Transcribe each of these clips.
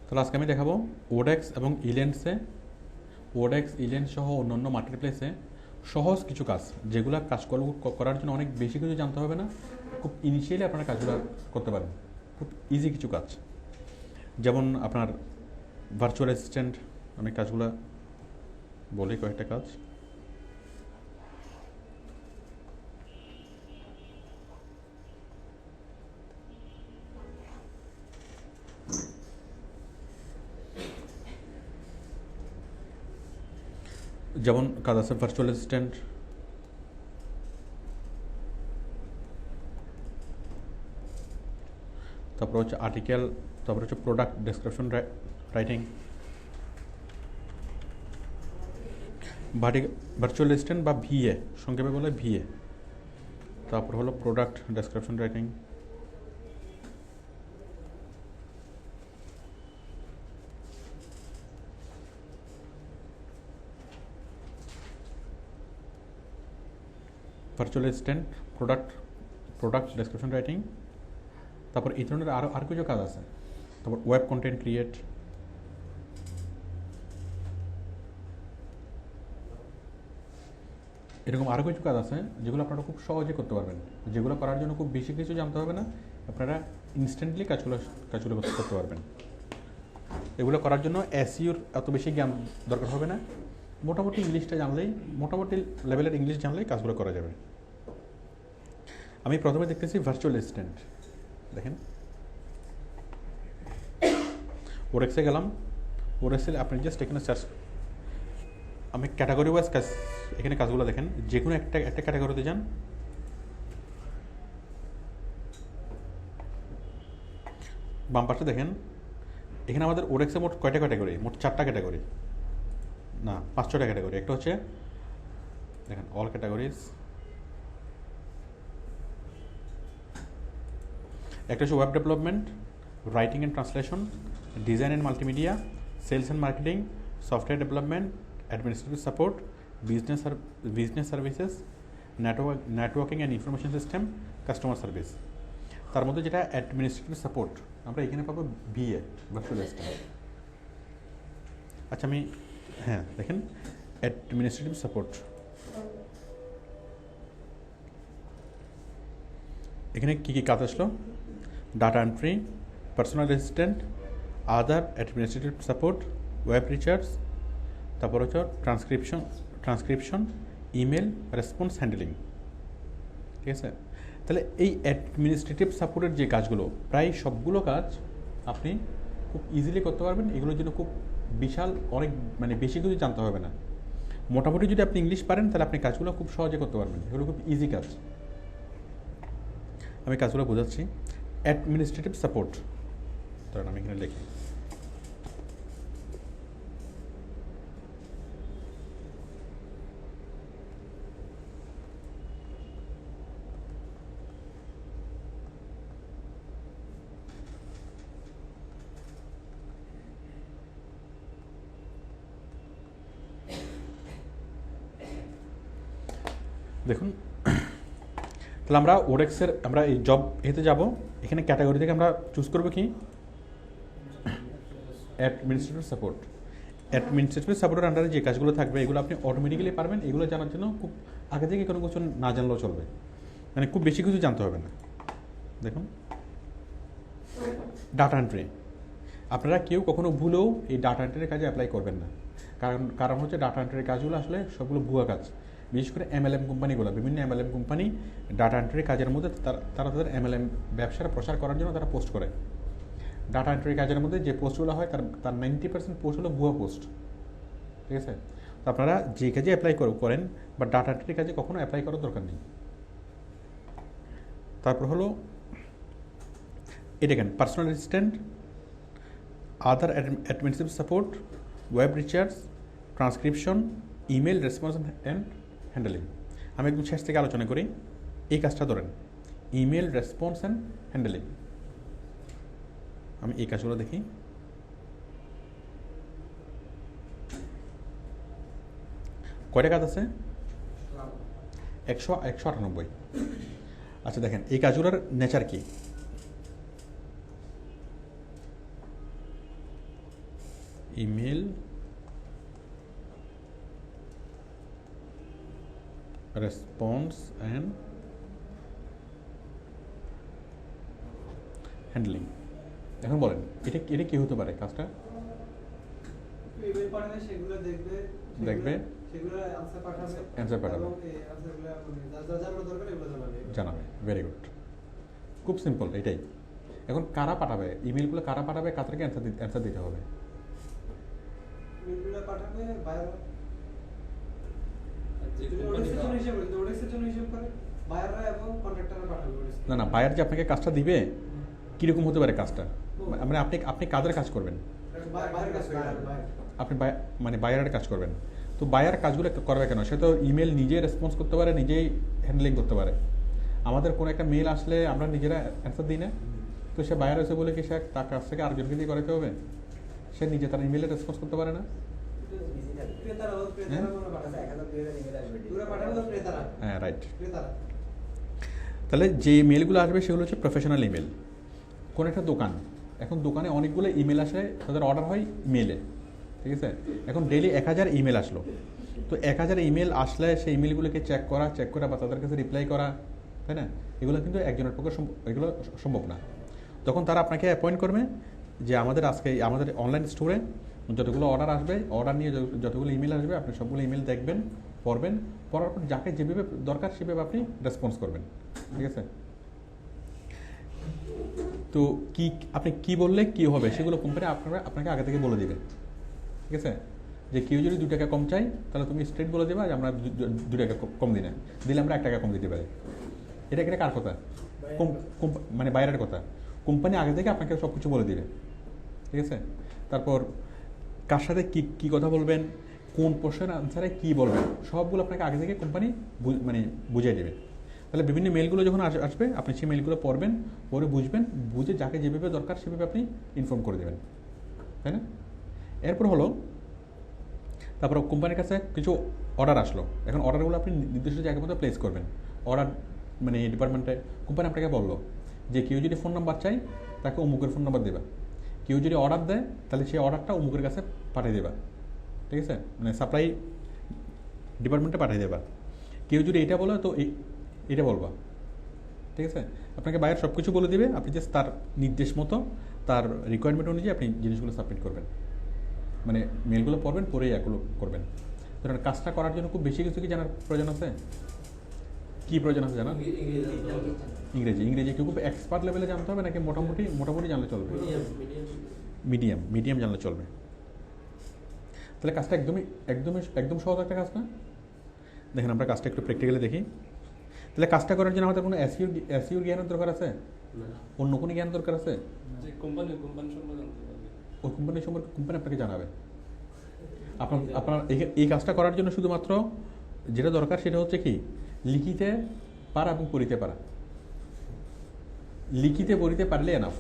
তাহলে আজকে আমি দেখাবো ওডেক্স এবং ইলেন্সে ওডেক্স ইলেন্স সহ অন্যান্য মার্কেটপ্লেসে সহজ কিছু কাজ যেগুলো করার জন্য অনেক বেশি কিছু জানতে হবে না, খুব ইনিশিয়ালি আপনারা কাজগুলো করতে পারেন, খুব ইজি কিছু কাজ। যেমন আপনার ভার্চুয়াল অ্যাসিস্ট্যান্ট, আমি কাজগুলো বলি কয়েকটা কাজ। যেমন কাজ আছে ভার্চুয়াল অ্যাসিস্ট্যান্ট, তারপর হচ্ছে আর্টিকেল, তারপর হচ্ছে product description writing. Virtual assistant বা ভিএ, সংক্ষেপে বলে ভিএ। তারপর হলো product description writing. Virtual assistant, product description writing. তারপর এই ধরনের আরও কিছু কাজ আছে। তারপর ওয়েব কন্টেন্ট ক্রিয়েট, এরকম আরও কিছু কাজ আছে যেগুলো আপনারা খুব সহজে করতে পারবেন, যেগুলো করার জন্য খুব বেশি কিছু জানতে হবে না, আপনারা ইনস্ট্যান্টলি কাজগুলো করতে পারবেন। এগুলো করার জন্য এসইওর এত বেশি জ্ঞান দরকার হবে না, মোটামুটি ইংলিশটা জানলেই, মোটামুটি লেভেলের ইংলিশ জানলেই কাজগুলো করা যাবে। আমি প্রথমে দেখতেছি ভার্চুয়াল অ্যাসিস্ট্যান্ট। দেখেন, ওরেক্সে গেলাম, ওরেক্সে আপনি জাস্ট এখানে সার্চ, আমি ক্যাটাগরি ওয়াইজ কাজ, এখানে কাজগুলো দেখেন, যে কোনো একটা ক্যাটাগরিতে যান। বাম পাশে দেখেন, এখানে আমাদের ওরেক্সে মোট কয়টা ক্যাটাগরি? মোট 4টা ক্যাটাগরি, না 5-6টা ক্যাটাগরি। একটা হচ্ছে দেখেন অল ক্যাটাগরিজ, একটা হচ্ছে web development, writing and translation, design and multimedia, sales and marketing, software development, administrative support, business services, networking and information system, customer service. তার মধ্যে যেটা অ্যাডমিনিস্ট্রেটিভ সাপোর্ট, আমরা এখানে পাবো ভিএ, ভার্চুয়াল অ্যাসিস্ট্যান্ট। আচ্ছা আমি, হ্যাঁ দেখেন অ্যাডমিনিস্ট্রেটিভ সাপোর্ট, এখানে কী কী কাজ আসলো? ডাটা এন্ট্রি, পার্সোনাল অ্যাসিস্ট্যান্ট, আদার অ্যাডমিনিস্ট্রেটিভ সাপোর্ট, ওয়েব রিচার্জ, তারপর হচ্ছে ট্রান্সক্রিপশন, ইমেল রেসপন্স হ্যান্ডেলিং। ঠিক আছে, তাহলে এই অ্যাডমিনিস্ট্রেটিভ সাপোর্টের যে কাজগুলো, প্রায় সবগুলো কাজ আপনি খুব ইজিলি করতে পারবেন। এগুলোর জন্য খুব বিশাল অনেক বেশি কিছু জানতে হবে না, মোটামুটি যদি আপনি ইংলিশ পারেন তাহলে আপনি কাজগুলো খুব সহজে করতে পারবেন। এগুলো খুব ইজি কাজ, আমি কাজগুলো বোঝাচ্ছি। অ্যাডমিনিস্ট্রেটিভ সাপোর্ট, ধরেন আমি এখানে লিখি, দেখুন তাহলে আমরা ওরেক্সের, আমরা এই জব এতে যাব, এখানে ক্যাটাগরি থেকে আমরা চুজ করবো কি অ্যাডমিনিস্ট্রেটিভ সাপোর্ট। অ্যাডমিনিস্ট্রেটিভ সাপোর্টের আন্ডারে যে কাজগুলো থাকবে এগুলো আপনি অটোমেটিক্যালি পারবেন। এগুলো জানার জন্য খুব আগে থেকে কোনো কিছু না জানলেও চলবে, খুব বেশি কিছু জানতে হবে না। দেখুন ডাটা এন্ট্রি, আপনারা কেউ কখনো ভুলেও এই ডাটা এন্ট্রির কাজে অ্যাপ্লাই করবেন না, কারণ হচ্ছে ডাটা এন্ট্রির কাজগুলো আসলে সবগুলো ভুয়া কাজ। বিশেষ করে এমএলএম কোম্পানিগুলো, বিভিন্ন এমএলএম কোম্পানি ডাটা এন্ট্রির কাজের মধ্যে তারা তাদের এমএলএম ব্যবসার প্রসার করার জন্য তারা পোস্ট করে। ডাটা এন্ট্রি কাজের মধ্যে যে পোস্টগুলো হয় তার 90% পোস্ট হলো ভুয়া পোস্ট। ঠিক আছে, তো আপনারা যে কাজে অ্যাপ্লাই করেন বা ডাটা এন্ট্রি কাজে কখনো অ্যাপ্লাই করার দরকার নেই। তারপর হলো এটা দেখেন personal assistant, other administrative support, web recharge, transcription, email response and handling. আমি একদম শেষ থেকে আলোচনা করি। এই কাজটা ধরেন ইমেল রেসপন্স অ্যান্ড হ্যান্ডেলিং, আমি এই কাজগুলো দেখি। কয়টা কাজ আছে? 198। আচ্ছা দেখেন এই কাজগুলোর নেচার কি। email response and handling. এখন বলেন এটা কি হতে পারে কাজটা? ইমেল পাঠাবে, সেগুলো দেখবে সেগুলো অ্যানসার পাঠাবে এবং এই অ্যানসারগুলো যা জানার দরকার এগুলো জানাবে। ভেরি গুড, খুব সিম্পল এটাই। এখন কারা পাঠাবে ইমেলগুলো, কারা পাঠাবে, কাদেরকে অ্যানসার দিতে হবে? ইমেলগুলো পাঠাবে বায়ার, বায়াররা এবং কন্ট্রাক্টররা পাঠাবে। না বায়ার যে আপনাকে কাজটা দিবে কিরকম হতে পারে কাজটা, মানে আপনি কাদের কাজ করবেন? আপনি মানে বায়ারের কাজ করবেন। তো বায়ার কাজগুলো করবে কেন? সে তো ইমেল নিজেই রেসপন্স করতে পারে, নিজেই হ্যান্ডলিং করতে পারে। আমাদের কোনো একটা মেল আসলে আমরা নিজেরা অ্যান্সার দিই না, তো সে বায়ার হয়েছে বলে কি সে তার কাছ থেকে আরেকজনকে দিয়ে করাতে হবে? সে নিজে তার ইমেলে রেসপন্স করতে পারে না? হ্যাঁ রাইট। তাহলে যে মেলগুলো আসবে সেগুলো হচ্ছে প্রফেশনাল ইমেল। কোন একটা দোকান, এখন দোকানে অনেকগুলো ইমেল আসে, তাদের অর্ডার হয় ইমেলে, ঠিক আছে? এখন ডেইলি 1000 ইমেল আসলো, তো 1000 ইমেল আসলে সেই ইমেলগুলোকে চেক করা বা তাদের কাছে রিপ্লাই করা, তাই না? এগুলো কিন্তু একজনের পক্ষে এগুলো সম্ভব না। তখন তারা আপনাকে অ্যাপয়েন্ট করবে যে আমাদের অনলাইন স্টোরে যতগুলো অর্ডার আসবে, অর্ডার নিয়ে যতগুলো ইমেল আসবে, আপনি সবগুলো ইমেল দেখবেন, পড়বেন, পড়ার পর যাকে যেভাবে দরকার সেভাবে আপনি রেসপন্স করবেন, ঠিক আছে? তো আপনি কি বললে কি হবে সেগুলো কোম্পানি আপনাকে আগে থেকে বলে দিবে, ঠিক আছে? যে কেউ যদি 2 টাকা কম চাই তাহলে তুমি স্ট্রেট বলে দেবা যে আমরা 2 টাকা কম দিই না, দিলে আমরা 1 টাকা কম দিতে পারি। এটা কার কথা? মানে বাইরের কথা। কোম্পানি আগে থেকে আপনাকে সব কিছু বলে দিবে, ঠিক আছে? তারপর কার সাথে কি কথা বলবেন, কোন প্রশ্নের আনসারে কি বলবেন, সবগুলো আপনাকে আগে থেকে কোম্পানি মানে বুঝিয়ে দেবে। তাহলে বিভিন্ন মেলগুলো যখন আসবে আপনি সেই মেলগুলো পড়বেন, পড়ে বুঝে যাকে যেভাবে দরকার সেভাবে আপনি ইনফর্ম করে দেবেন, তাই না? এরপর হলো তারপর কোম্পানির কাছে কিছু অর্ডার আসলো। এখন অর্ডারগুলো আপনি নির্দিষ্ট জায়গার মধ্যে প্লেস করবেন। অর্ডার মানে ডিপার্টমেন্টে কোম্পানি আপনাকে বললো যে কেউ যদি ফোন নাম্বার চাই তাকে অমুকের ফোন নাম্বার দেবা, কেউ যদি অর্ডার দেয় তাহলে সেই অর্ডারটা অমুকের কাছে পাঠিয়ে দেবা, ঠিক আছে? মানে সাপ্লাই ডিপার্টমেন্টে পাঠিয়ে দেবা। কেউ যদি এটা বলে তো এটা বলবা, ঠিক আছে? আপনাকে বাইরে সব কিছু বলে দিবে, আপনি জাস্ট তার নির্দেশ মতো তার রিকোয়ারমেন্ট অনুযায়ী আপনি জিনিসগুলো সাবমিট করবেন, মানে মেলগুলো পড়বেন, পড়েই এগুলো করবেন। ধরুন কাজটা করার জন্য খুব বেশি কিছু কি জানার প্রয়োজন আছে? কি প্রয়োজন আছে জানার? ইংরেজি খুব এক্সপার্ট লেভেলে জানতে হবে নাকি মোটামুটি জানলে চলবে? মিডিয়াম জানলে চলবে। তাহলে কাজটা একদম সহজ একটা কাজ না? দেখেন আমরা কাজটা একটু প্র্যাকটিক্যালি দেখি। তাহলে কাজটা করার জন্য আমাদের কোনো এসইউর জ্ঞানের দরকার আছে? অন্য কোনো জ্ঞান দরকার আছে? ওই কোম্পানি সম্পর্কে কোম্পানি আপনাকে জানাবে। আপনার এই কাজটা করার জন্য শুধুমাত্র যেটা দরকার সেটা হচ্ছে কি লিখিতে পারা এবং পড়িতে পারা। লিখিতে পড়িতে পারলে এনাফ।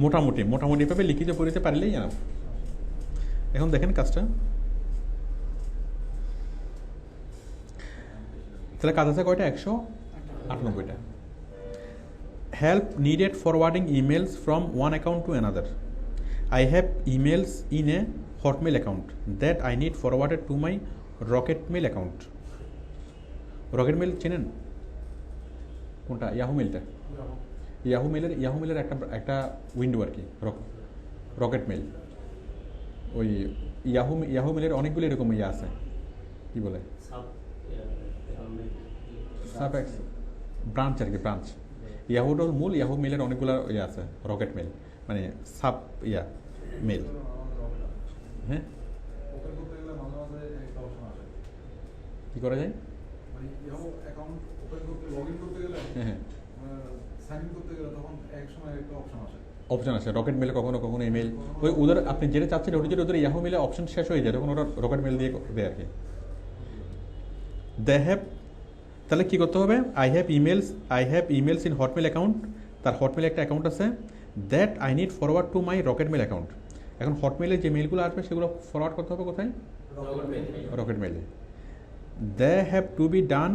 মোটামুটি ভাবে লিখিতে পড়িতে পারলেই এনাফ। এখন দেখেন কাজটা, তাহলে কাজ আছে কয়টা? 198টা। Help needed forwarding emails from one account to another. I have emails in a Hotmail account that I need forwarded to my Rocketmail account. Rocketmail চেনেন কোনটা? ইয়াহু মেলটা। ইয়াহু মেলের একটা উইন্ডো আর কি রকেটমেল। ওই ইয়াহু মেলের অনেকগুলো এরকম ইয়ে আছে, কি বলে ব্রাঞ্চ আর কি, ব্রাঞ্চ। ইয়াহুটা মূল, ইয়াহু মেলের অনেকগুলো ইয়ে আছে রকেট মেল, মানে সাব মেল। হ্যাঁ কি করা যায়? হ্যাঁ অপশন আছে রকেট মেলে, কখনো ইমেল। ওদের আপনি যেটা চাচ্ছেন ওটা যদি ওদের ইয়াহু মেলে অপশন শেষ হয়ে যায় তখন ওরা রকেট মেল দিয়ে দেয় আর কি। তাহলে কি করতে হবে? I have emails in Hotmail account. তার হটমেলে একটা অ্যাকাউন্ট আছে, that I need forward to my Rocketmail account. এখন হটমেলে যে মেলগুলো আসবে সেগুলো ফরওয়ার্ড করতে হবে কোথায়? রকেট মেলে। They have to be done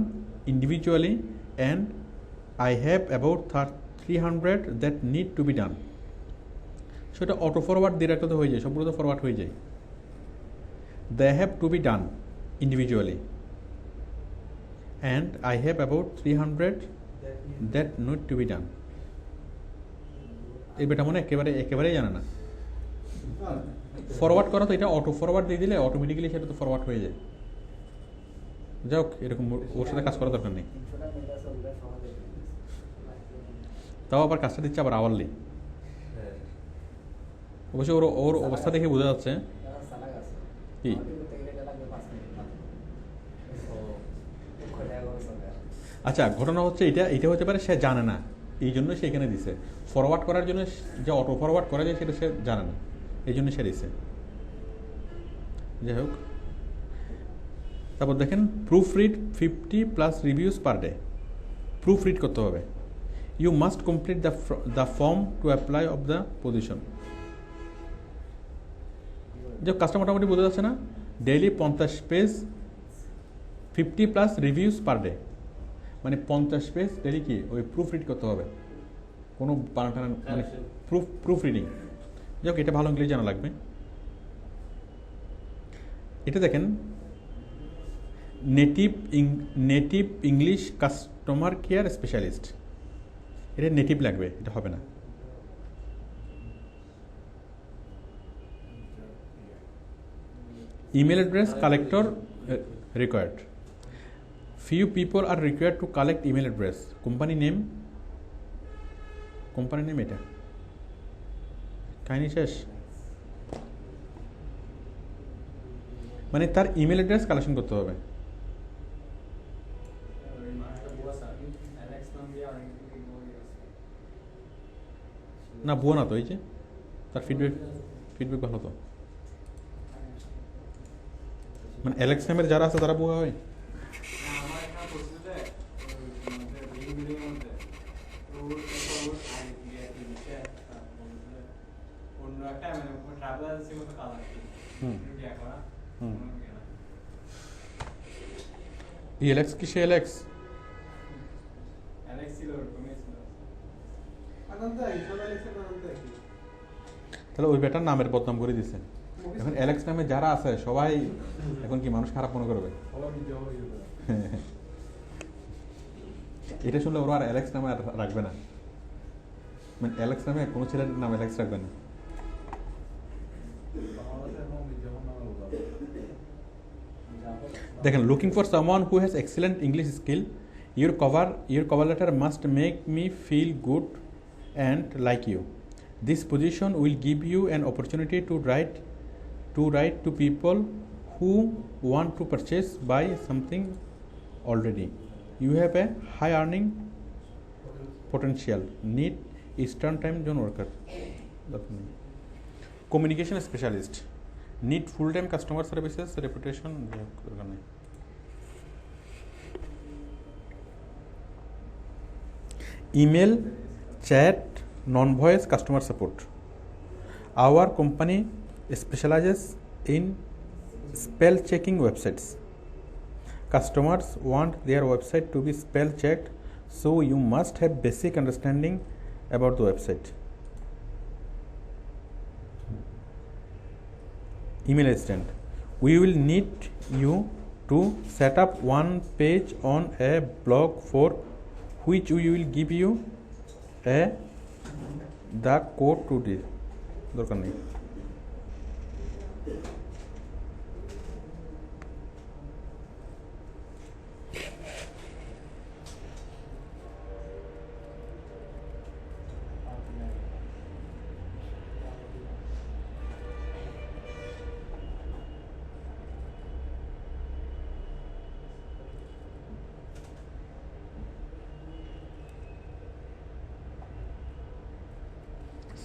individually and I have about 300 that need to be done. সেটা অটো ফরওয়ার্ড দিয়ে রাখতে হয়ে যায়, সবগুলো তো ফরওয়ার্ড হয়ে যায়। They have to be done individually and I have about 300 that need to be done. এই বেটা মনে একেবারেই জানে না। ফরওয়ার্ড করা তো এটা অটো ফরওয়ার্ড দিয়ে দিলে অটোমেটিক্যালি সেটা তো ফরওয়ার্ড হয়ে যায়। যাক, এরকম ওর সাথে কাজ করার দরকার নেই। তাও আবার কাজটা দিচ্ছে আবার আওয়ারলি। অবশ্য ওর অবস্থা দেখে বোঝা যাচ্ছে কি আচ্ছা ঘটনা হচ্ছে এটা হতে পারে সে জানে না, এই জন্য সে এখানে দিছে। ফরওয়ার্ড করার জন্য যে অটো ফরওয়ার্ড করা যায় সেটা সে জানে না, এই জন্য সে দিছে। যাই হোক, তারপর দেখেন proofread 50+ reviews per day. Proofread করতে হবে। You must complete the form to apply of the position. যে কাজটা মোটামুটি বোঝা যাচ্ছে না? Daily 50 page 50+ reviews per day, মানে 50 পেজ ডেইলি কি ওই প্রুফ রিড করতে হবে, কোনো বানাটানা মানে প্রুফ রিডিং। যাই হোক, এটা ভালো ইংলিশ জানা লাগবে। এটা দেখেন native English customer care specialist, এটা নেটিভ লাগবে, এটা হবে না। Email address collector required. Few people are required to collect email address. Company name এটা কাহিনী শেষ। মানে তার ইমেল অ্যাড্রেস কালেকশন করতে হবে। না ভুয়া না তো, এই যে তার ফিডব্যাক ভালো তো। মানে অ্যালেক্স নামের যারা আছে তারা ভুয়া হয়। অ্যালেক্স কি সে অ্যালেক্স? তাহলে ওই বেটার নামের বদনাম করে দিছে। এখন অ্যালেক্স নামে যারা আছে সবাই এখন কি মানুষ খারাপ মনে করবে? এটা শুনলে ওরা আর অ্যালেক্স নামে আর রাখবে না, মানে অ্যালেক্স নামে কোনো ছেলের নাম অ্যালেক্স রাখবে না। দেখেন, looking for someone who has excellent English skill, your cover letter must make me feel good and like you. This position will give you an opportunity to write to people who want to purchase buy something already. You have a high earning potential. Need Eastern time zone worker. Communication specialist. Need full-time customer services reputation. Email, chat, non-voice customer support. Our company specializes in spell checking websites. Customers want their website to be spell checked, so you must have basic understanding about the website. Email assistant. We will need you to set up one page on a blog for which we will give you the code to this. দরকার নেই।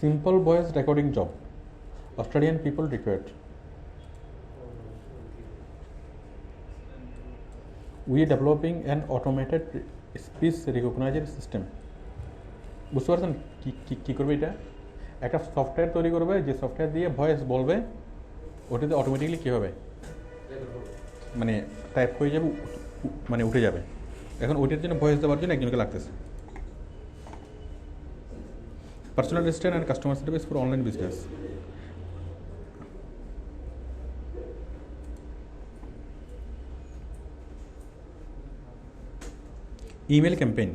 Simple voice recording job. Australian people required. We are developing an automated speech recognition system. বুঝতে পারছেন কি করবে? এটা একটা software তৈরি করবে, যে সফটওয়্যার দিয়ে ভয়েস বলবে, ওটাতে অটোমেটিকলি কী হবে, মানে টাইপ হয়ে যাবে, মানে উঠে যাবে। এখন ওইটার জন্য ভয়েস দেওয়ার জন্য একজনকে লাগতেছে। Personal assistant and customer service for online business. Email campaign.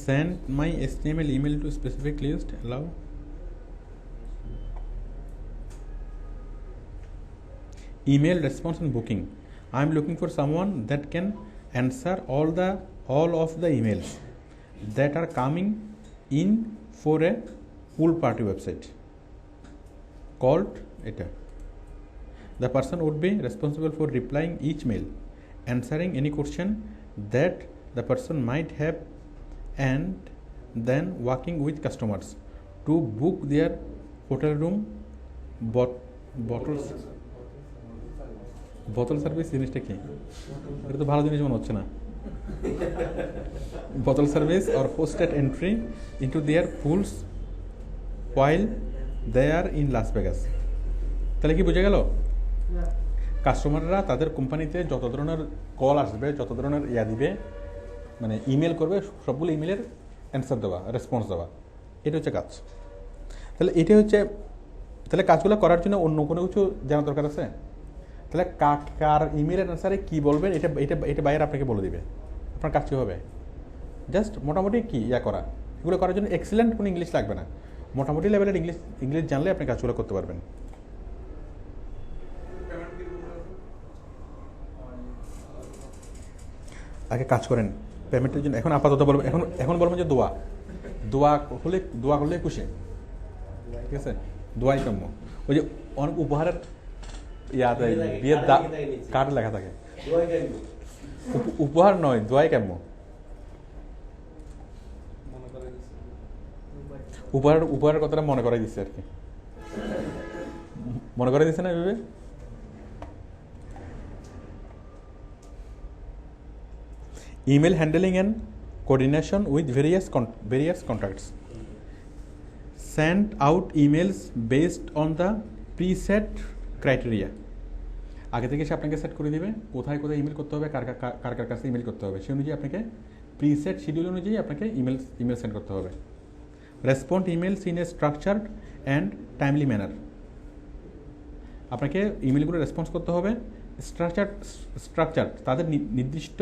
Send my HTML email to specific list. Allow. Email response and booking. I am looking for someone that can answer all of the emails that are coming in for a pool party website called এটা. The person would be responsible for replying each mail, answering any question that the person might have, and then working with customers to book their hotel room, বোতল service জিনিসটা কি? এটা তো ভালো জিনিস মনে হচ্ছে না। Bottle service or hosted entry into their pools while they are in Las Vegas. তাহলে কি বোঝা গেল? কাস্টমাররা তাদের কোম্পানিতে যত ধরনের কল আসবে, যত ধরনের দিবে, মানে ইমেল করবে, সবগুলো ইমেলের অ্যান্সার দেওয়া, রেসপন্স দেওয়া, এটা হচ্ছে কাজ। তাহলে এটা হচ্ছে, তাহলে কাজগুলো করার জন্য অন্য কোনো কিছু জানার দরকার আছে? তাহলে কার ইমেলের অ্যান্সারে কী বলবেন এটা এটা এটা বাইরে আপনাকে বলে দিবে। আপনার কাজ কী হবে? জাস্ট মোটামুটি কি করা, এগুলো করার জন্য এক্সিলেন্ট কোনো ইংলিশ লাগবে না, মোটামুটি লেভেলের ইংলিশ জানলে আপনি কাজগুলো করতে পারবেন। আগে কাজ করেন পেমেন্টের জন্য। এখন আপাতত বলবেন, এখন বলবেন যে দোয়া করলে খুশি, ঠিক আছে? দোয়াই কাম্য। ওই যে অনেক উপহারের বিয়ের কার্ড লেখা থাকে, উপহার নয়, দোয়াই কাম্য। উপহারের কথাটা মনে করাই দিচ্ছে আর কি, মনে করাই দিচ্ছে না এভাবে। Email handling and coordination with various contacts. Send out emails based on the preset criteria. আগে থেকে সে আপনাকে সেট করে দিবে কোথায় কোথায় ইমেল করতে হবে, কার কাছে ইমেল করতে হবে, সেই অনুযায়ী আপনাকে প্রিসেট শিডিউল অনুযায়ী আপনাকে ইমেল সেন্ড করতে হবে। Respond emails in a structured and timely manner. আপনাকে ইমেলগুলো রেসপন্স করতে হবে স্ট্রাকচার তাদের নির্দিষ্ট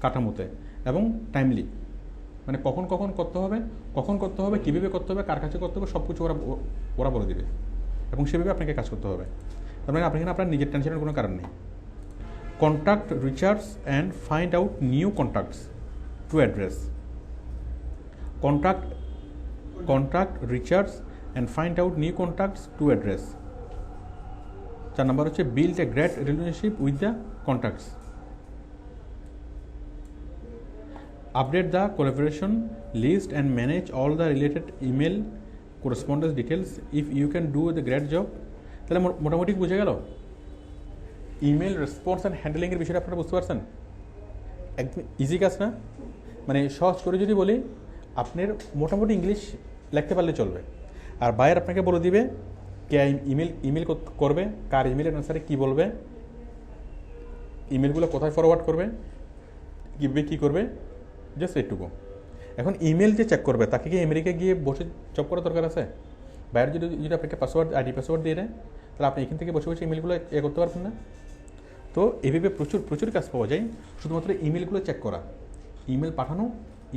কাঠামোতে এবং টাইমলি, মানে কখন করতে হবে, কীভাবে করতে হবে, কার কাছে করতে হবে, সব কিছু ওরা বলে দিবে এবং সেভাবে আপনাকে কাজ করতে হবে। তার মানে আপনার নিজের টেনশনের কোনো কারণ নেই। Contact recharge and find out new contacts to address. Contact recharge and find out new contacts to address. 4 নম্বর হচ্ছে build a great relationship with the contacts. Update the collaboration list and manage all the related email correspondence details if you can do the great job. তাহলে মোটামুটি বুঝে গেল email response and হ্যান্ডেলিংয়ের বিষয়টা আপনারা বুঝতে পারছেন? একদম ইজি কাজ না? মানে সহজ করে যদি বলি, আপনার মোটামুটি ইংলিশ লিখতে পারলে চলবে। আর বাইরে আপনাকে বলে দিবে কে ইমেল করবে, কার ইমেলের অনুসারে কী বলবে, ইমেলগুলো কোথায় ফরওয়ার্ড করবে, কী করবে, জাস্ট এইটুকু। এখন ইমেল যে চেক করবে তাকে কি আমেরিকা গিয়ে বসে জব করার দরকার আছে? বাইরে যদি আপনাকে আইডি পাসওয়ার্ড দিয়ে দেয়, তাহলে আপনি এখান থেকে বসে ইমেলগুলো করতে পারবেন না। তো এইভাবে প্রচুর কাজ পাওয়া যায়, শুধুমাত্র ইমেলগুলো চেক করা, ইমেল পাঠানো,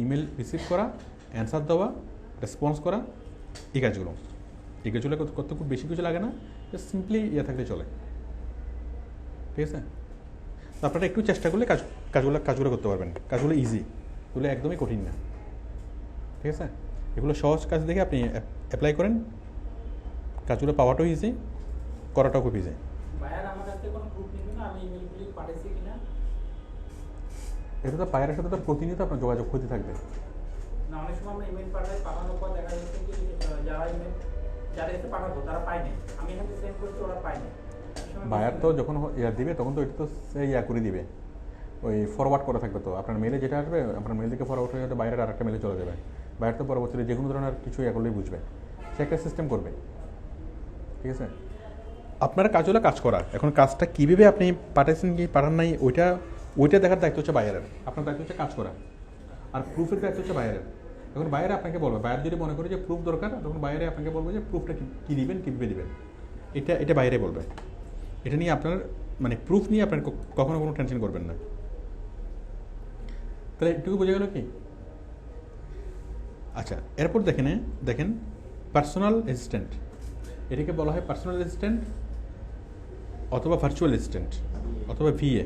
ইমেল রিসিভ করা, অ্যান্সার দেওয়া, রেসপন্স করা, এই কাজগুলো করতে খুব বেশি কিছু লাগে না, জাস্ট সিম্পলি থাকলে চলে, ঠিক আছে? তো আপনারা একটু চেষ্টা করলে কাজগুলো করতে পারবেন। কাজগুলো ইজি, এগুলো একদমই কঠিন না, ঠিক আছে? এগুলো সহজ কাজ দেখে আপনি অ্যাপ্লাই করেন, কাজগুলো পাওয়াটাও ইজি, করাটাও খুব ইজি। এটা তো পায়ের সাথে তো প্রতিনিয়ত আপনার যোগাযোগ হতে থাকবে। বায়ার তো যখন দিবে তখন তো এটা তো করে দিবে, ওই ফরওয়ার্ড করা থাকবে। তো আপনার মেলে যেটা আসবে, আপনার মেল থেকে ফরওয়ার্ড হয়ে হয়তো বাইরের আরেকটা মেলে চলে যাবে। বাইরে তো পরবর্তীতে যে কোনো ধরনের কিছু করলেই বুঝবে, সে একটা সিস্টেম করবে, ঠিক আছে? আপনারা কাজগুলো কাজ করা, এখন কাজটা কীভাবে আপনি পাঠাচ্ছেন কি পাঠান নাই ওইটা দেখার দায়িত্ব হচ্ছে বাইরের। আপনার দায়িত্ব হচ্ছে কাজ করা, আর প্রুফের দায়িত্ব হচ্ছে বাইরের। এখন বাইরে আপনাকে বলবে, বাইরে যদি মনে করে যে প্রুফ দরকার, তখন বাইরে আপনাকে বলবে যে প্রুফটা কী দিবেন, কীভাবে দিবেন, এটা বাইরে বলবে। এটা নিয়ে আপনার মানে প্রুফ নিয়ে আপনার কখনো কোনো টেনশন করবেন না। তাহলে এটুকু বোঝা গেল কি? আচ্ছা, এরপর দেখেন পার্সোনাল অ্যাসিস্ট্যান্ট। এটাকে বলা হয় পার্সোনাল অ্যাসিস্ট্যান্ট অথবা ভার্চুয়াল অ্যাসিস্ট্যান্ট অথবা ভিএ।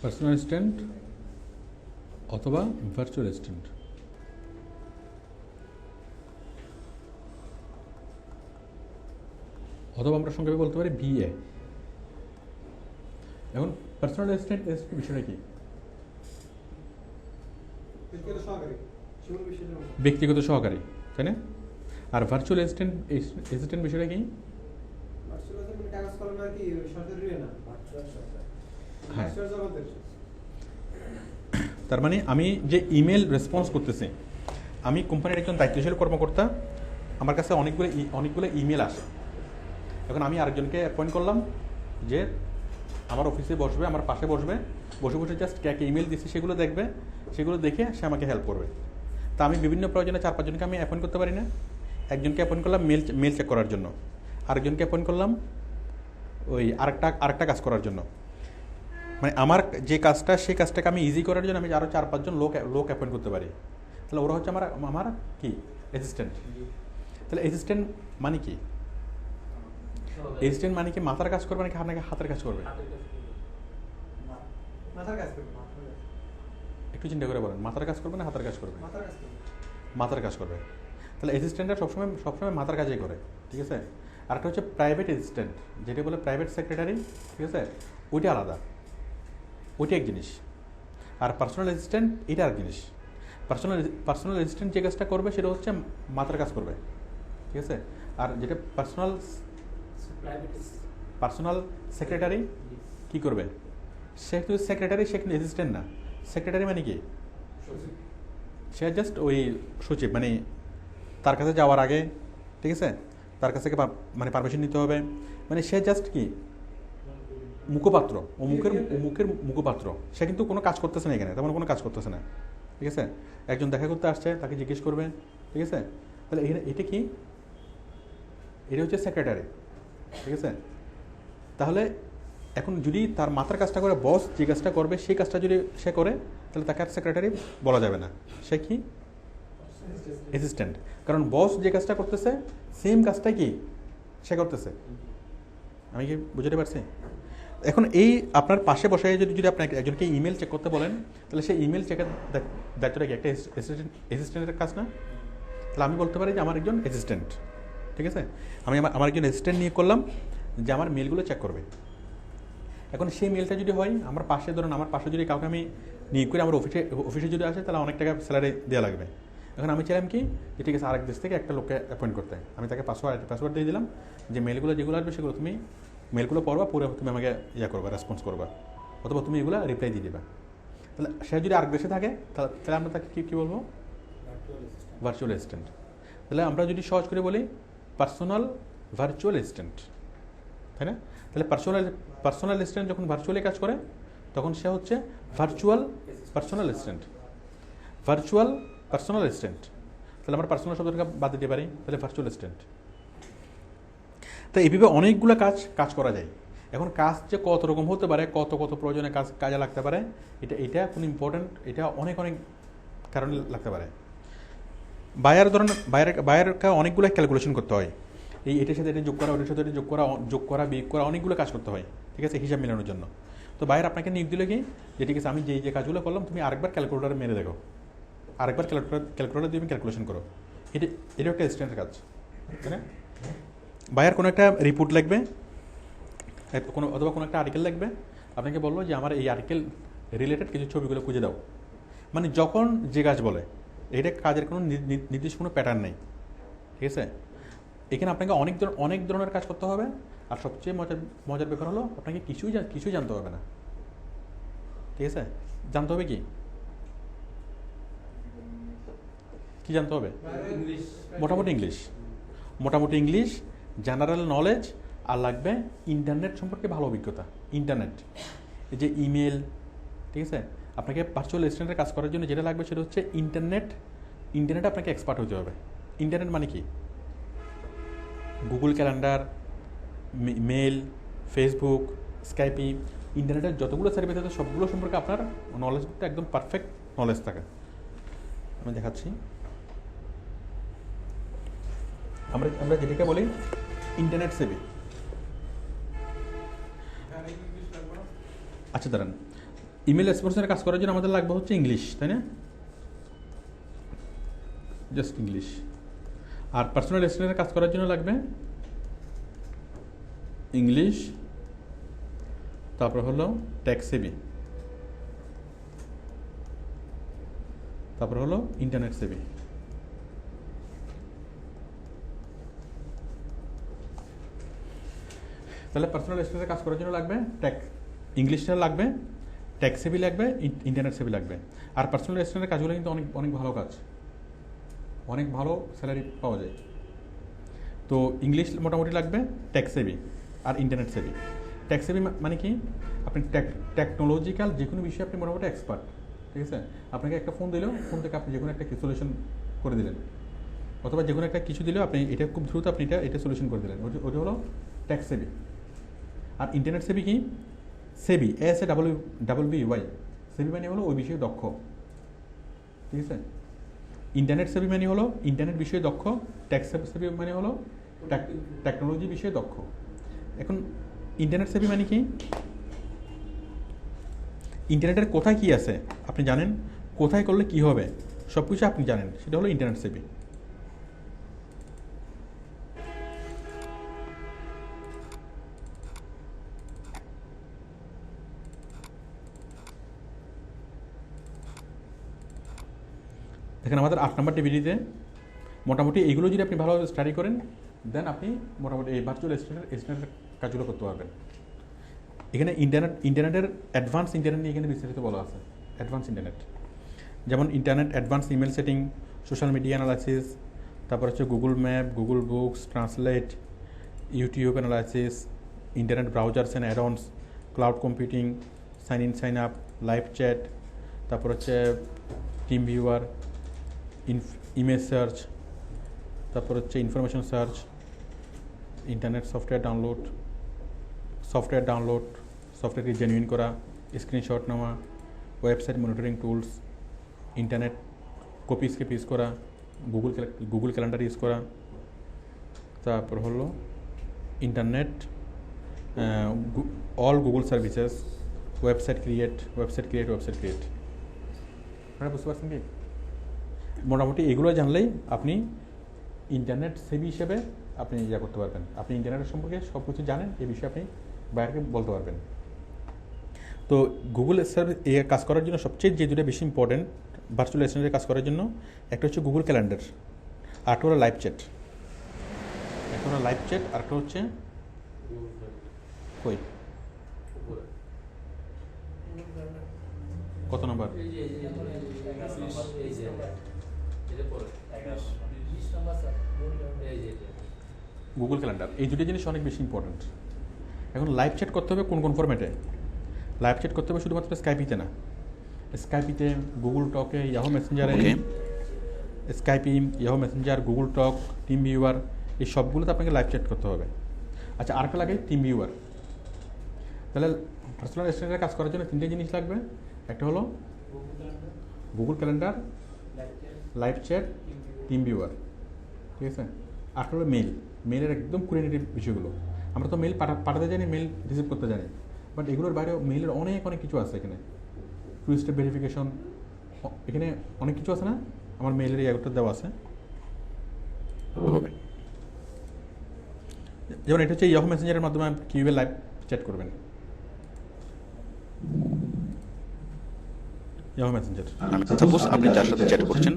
পার্সোনাল অ্যাসিস্ট্যান্ট অথবা ভার্চুয়াল অ্যাসিস্ট্যান্ট। অথবা আমরা সংক্ষেপে বলতে পারি বিএ। এখন পার্সোনাল অ্যাসিস্ট্যান্ট বিষয়টা কি? ব্যক্তিগত সহকারী, তাই না? আর ভার্চুয়াল অ্যাসিস্ট্যান্ট বিষয়টা কি? হ্যাঁ, তার মানে আমি যে ইমেল রেসপন্স করতেছি, আমি কোম্পানির একজন দায়িত্বশীল কর্মকর্তা, আমার কাছে অনেকগুলো ইমেল আসে। এখন আমি আরেকজনকে অ্যাপয়েন্ট করলাম যে আমার অফিসে বসবে, আমার পাশে বসবে, বসে বসে জাস্ট কে ইমেল দিচ্ছে সেগুলো দেখবে, সেগুলো দেখে সে আমাকে হেল্প করবে। তা আমি বিভিন্ন প্রয়োজনে 4-5 জনকে আমি অ্যাপয়েন্ট করতে পারি না? একজনকে অ্যাপয়েন্ট করলাম মেল চেক করার জন্য, আরেকজনকে অ্যাপয়েন্ট করলাম ওই আরেকটা কাজ করার জন্য। মানে আমার যে কাজটা, সেই কাজটাকে আমি ইজি করার জন্য আমি আরও 4-5 জন লোক অ্যাপয়েন্ট করতে পারি। তাহলে ওরা হচ্ছে আমার কি অ্যাসিস্ট্যান্ট। তাহলে অ্যাসিস্ট্যান্ট মানে কি? অ্যাসিস্ট্যান্ট মানে কি মাথার কাজ করবে নাকি হাতের কাজ করবে? একটু চিন্তা করে বলেন, মাথার কাজ করবে না হাতের কাজ করবে? মাথার কাজ করবে। তাহলে অ্যাসিস্ট্যান্টরা সবসময় মাথার কাজই করে, ঠিক আছে? আরেকটা হচ্ছে প্রাইভেট অ্যাসিস্ট্যান্ট, যেটা বলে প্রাইভেট সেক্রেটারি, ঠিক আছে? ওইটা আলাদা, ওইটা এক জিনিস। আর পার্সোনাল অ্যাসিস্ট্যান্ট এটা আর জিনিস। পার্সোনাল অ্যাসিস্ট্যান্ট যে কাজটা করবে সেটা হচ্ছে মাথার কাজ করবে, ঠিক আছে? আর যেটা পার্সোনাল সেক্রেটারি কি করবে? সে কিন্তু সেক্রেটারি, সে কিন্তু অ্যাসিস্ট্যান্ট না। সেক্রেটারি মানে কি? সে জাস্ট ওই সচিব, মানে তার কাছে যাওয়ার আগে, ঠিক আছে, তার কাছ থেকে মানে পারমিশন নিতে হবে, মানে সে জাস্ট কি মুখপাত্র, মুখের মুখপাত্র। সে কিন্তু কোনো কাজ করতেছে না এখানে, তেমন কোনো কাজ করতেছে না, ঠিক আছে? একজন দেখা করতে আসছে, তাকে জিজ্ঞেস করবে, ঠিক আছে? তাহলে এটা কি? এটা হচ্ছে সেক্রেটারি, ঠিক আছে? তাহলে এখন যদি তার মাথার কাজটা করে বস যে কাজটা করবে সেই কাজটা যদি সে করে, তাহলে তাকে আর সেক্রেটারি বলা যাবে না, সে কি অ্যাসিস্ট্যান্ট। কারণ বস যে কাজটা করতেছে সেম কাজটা কি সে করতেছে। আমি কি বুঝতে পারছি? এখন এই আপনার পাশে বসে যদি আপনি একজনকে ইমেল চেক করতে বলেন, তাহলে সেই ইমেল চেকের দায়িত্বটা কি একটা অ্যাসিস্ট্যান্টের কাজ না? তাহলে আমি বলতে পারি যে আমার একজন অ্যাসিস্ট্যান্ট, ঠিক আছে? আমি আমার একজন অ্যাসিস্ট্যান্ট নিয়ে করলাম যে আমার মেলগুলো চেক করবে। এখন সেই মেলটা যদি হয় আমার পাশে, ধরুন আমার পাশে যদি কাউকে আমি নিয়োগ করে আমার অফিসে যদি আসে, তাহলে অনেক টাকা স্যালারি দেওয়া লাগবে। এখন আমি চাইলাম কি যে ঠিক আছে আরেক দেশ থেকে একটা লোককে অ্যাপয়েন্ট করতে, আমি তাকে পাসওয়ার্ড দিয়ে দিলাম যে মেলগুলো যেগুলো আসবে সেগুলো তুমি মেলগুলো পড়বা, পুরো তুমি আমাকে করবা, রেসপন্স করবা, অথবা তুমি এগুলো রিপ্লাই দিয়ে দিবা। তাহলে সে যদি আরেক দেশে থাকে তাহলে আমরা তাকে কী বলবো? Virtual assistant. তাহলে আমরা যদি সহজ করে বলি পার্সোনাল ভার্চুয়াল অ্যাসিস্ট্যান্ট, তাই না? তাহলে পার্সোনাল অ্যাসিস্ট্যান্ট যখন ভার্চুয়ালি কাজ করে তখন সে হচ্ছে virtual personal assistant. Virtual personal assistant, তাহলে আমরা পার্সোনাল শব্দটাকে বাদ দিতে পারি, তাহলে ভার্চুয়াল অ্যাসিস্ট্যান্ট। তো এইভাবে অনেকগুলো কাজ করা যায়। এখন কাজ যে কত রকম হতে পারে, কত প্রয়োজনে কাজে লাগতে পারে, এটা কোনো ইম্পর্টেন্ট, এটা অনেক কারণে লাগতে পারে। বায়ারকে অনেকগুলো ক্যালকুলেশন করতে হয়, এটার সাথে এটা যোগ করা, ওটার সাথে এটা যোগ করা বিয়োগ করা, অনেকগুলো কাজ করতে হয়, ঠিক আছে, হিসাব মেলানোর জন্য। তো বায়ার আপনাকে নিয়োগ দিলে কি যে ঠিক আছে আমি যে কাজগুলো করলাম তুমি আরেকবার ক্যালকুলেটারে মেরে দেখো, আরেকবার ক্যালকুলেটার দিয়ে ক্যালকুলেশন করো। এটা একটা অ্যাসিস্ট্যান্টের কাজ, তাই না? বায়ার কোনো একটা রিপোর্ট লাগবে, অথবা কোনো একটা আর্টিকেল লাগবে, আপনাকে বললো যে আমার এই আর্টিকেল রিলেটেড কিছু ছবিগুলো খুঁজে দাও। মানে যখন যে কাজ বলে, এটা কাজের কোনো নির্দিষ্ট কোনো প্যাটার্ন নেই, ঠিক আছে? এখানে আপনাকে অনেক ধরনের কাজ করতে হবে। আর সবচেয়ে মজার ব্যাপার হলো আপনাকে কিছুই জানতে হবে না, ঠিক আছে? জানতে হবে কি কি জানতে হবে? ইংলিশ, মোটামুটি ইংলিশ, জেনারেল নলেজ, আর লাগবে ইন্টারনেট সম্পর্কে ভালো অভিজ্ঞতা। ইন্টারনেট, এই যে ইমেল, ঠিক আছে, আপনাকে ভার্চুয়াল অ্যাসিস্ট্যান্টের কাজ করার জন্য যেটা লাগবে সেটা হচ্ছে ইন্টারনেটে আপনাকে এক্সপার্ট হতে হবে। ইন্টারনেট মানে কি? Google calendar, mail, Facebook, Skype, ইন্টারনেটের যতগুলো সার্ভিস আছে সবগুলো সম্পর্কে আপনার নলেজটা একদম পারফেক্ট নলেজ থাকে। আমি দেখাচ্ছি, আমরা যেটাকে বলি ইন্টারনেট সেভি। আচ্ছা দাঁড়ান, ইমেল এক্সপোর্টের কাজ করার জন্য আমাদের লাগবে হচ্ছে ইংলিশ, তাই না? Just English. আর পার্সোনাল অ্যাসিস্ট্যান্টের কাজ করার জন্য লাগবে ইংলিশ, তারপর হলো টেক সেভি, তারপর হলো ইন্টারনেট সেভি। তাহলে পার্সোনাল অ্যাসিস্ট্যান্টের কাজ করার জন্য লাগবে ইংলিশটা লাগবে, টেক সেভি লাগবে, ইন্টারনেট সেভি লাগবে। আর পার্সোনাল অ্যাসিস্ট্যান্টের কাজগুলো কিন্তু অনেক অনেক ভালো কাজ, অনেক ভালো স্যালারি পাওয়া যায়। তো ইংলিশ মোটামুটি লাগবে, টেক সেভি আর ইন্টারনেট সেভি। টেক সেভি মানে কি? আপনি টেকনোলজিক্যাল যে কোনো বিষয়ে আপনি মোটামুটি এক্সপার্ট, ঠিক আছে? আপনাকে একটা ফোন দিলেও ফোন থেকে আপনি যে কোনো একটা সলিউশন করে দিলেন, অথবা যে কোনো একটা কিছু দিলেও আপনি এটা খুব দ্রুত আপনি এটা সলিউশন করে দিলেন, ওটা হলো টেক সেভি। আর ইন্টারনেট সেভি কি? সেভি, SAWBY, সেভি মানে হলো ওই বিষয়ে দক্ষ, ঠিক আছে? ইন্টারনেট সেভি মানে হলো ইন্টারনেট বিষয়ে দক্ষ, টেক সেভি মানে হলো টেকনোলজি বিষয়ে দক্ষ। এখন ইন্টারনেট সেভি মানে কি? ইন্টারনেটের কোথায় কি আছে আপনি জানেন, কোথায় করলে কি হবে সব কিছু আপনি জানেন, সেটা হলো ইন্টারনেট সেভি। দেখেন আমাদের 8 নম্বর ডিভিডিতে মোটামুটি এইগুলো যদি আপনি ভালোভাবে স্টাডি করেন, দেন আপনি মোটামুটি এই ভার্চুয়াল অ্যাসিস্ট্যান্টের কাজগুলো করতে পারবেন। এখানে ইন্টারনেটের অ্যাডভান্স ইন্টারনেট নিয়ে এখানে বিস্তারিত বলা আছে। অ্যাডভান্স ইন্টারনেট যেমন internet advance email setting, social media analysis, তারপর হচ্ছে Google map, Google books, translate, YouTube analysis, internet browsers and add ons, cloud computing, sign in sign up, live chat, তারপর হচ্ছে টিম ভিউয়ার, ইমেজ সার্চ, তারপর হচ্ছে information search, internet software download, সফটওয়্যারকে genuine করা, screenshot নেওয়া, website monitoring tools, internet কপিসকে পিস করা, গুগল ক্যালেন্ডার ইউজ করা, তারপর হলো internet all Google services, website create. আপনারা বুঝতে পারছেন কি? মোটামুটি এগুলো জানলেই আপনি ইন্টারনেট সেভি হিসেবে আপনি ইয়া করতে পারবেন। আপনি ইন্টারনেটের সম্পর্কে সব কিছু জানেন, এই বিষয়ে আপনি বাইরেকে বলতে পারবেন। তো গুগল সার্ভিস এ কাজ করার জন্য সবচেয়ে যে দুটো বেশি ইম্পর্টেন্ট ভার্চুয়াল অ্যাসিস্ট্যান্টের কাজ করার জন্য, একটা হচ্ছে গুগল ক্যালেন্ডার, আরেকটা হলো লাইভ চ্যাট। আর একটা হচ্ছে কই কত নম্বর? Google calendar. এই দুটো জিনিস অনেক বেশি ইম্পর্টেন্ট। এখন লাইভ চ্যাট করতে হবে কোন ফরম্যাটে? লাইভ চ্যাট করতে হবে শুধুমাত্র স্কাইপিতে না, স্কাইপিতে, গুগল টকে, ইয়াহু মেসেঞ্জারে, স্কাইপি, ইয়াহু মেসেঞ্জার, গুগল টক, টিম ভিউয়ার, এই সবগুলোতে আপনাকে লাইভ চ্যাট করতে হবে। আচ্ছা, আরেকটা লাগে টিম ভিউয়ার। তাহলে পার্সোনাল অ্যাসিস্ট্যান্টের কাজ করার জন্য 3টে জিনিস লাগবে। একটা হলো Google calendar, live chat, team viewer, ঠিক আছে? আরেকটা হলো মেলের একদম কোঅর্ডিনেটিভ বিষয়গুলো। আমরা তো মেল পাঠাতে জানি, মেল রিসিভ করতে জানি, বাট এগুলোর বাইরেও মেলের অনেক কিছু আছে। এখানে 2 স্টেপ ভেরিফিকেশন, এখানে অনেক কিছু আছে না? আমার মেলের এই একটা দেওয়া আছে। যেমন এটা হচ্ছে ইয়াহু মেসেঞ্জারের মাধ্যমে কীভাবে লাইভ চ্যাট করবেন। ইয়াহু মেসেঞ্জার, সাপোজ আপনি যার সাথে চ্যাট করছেন,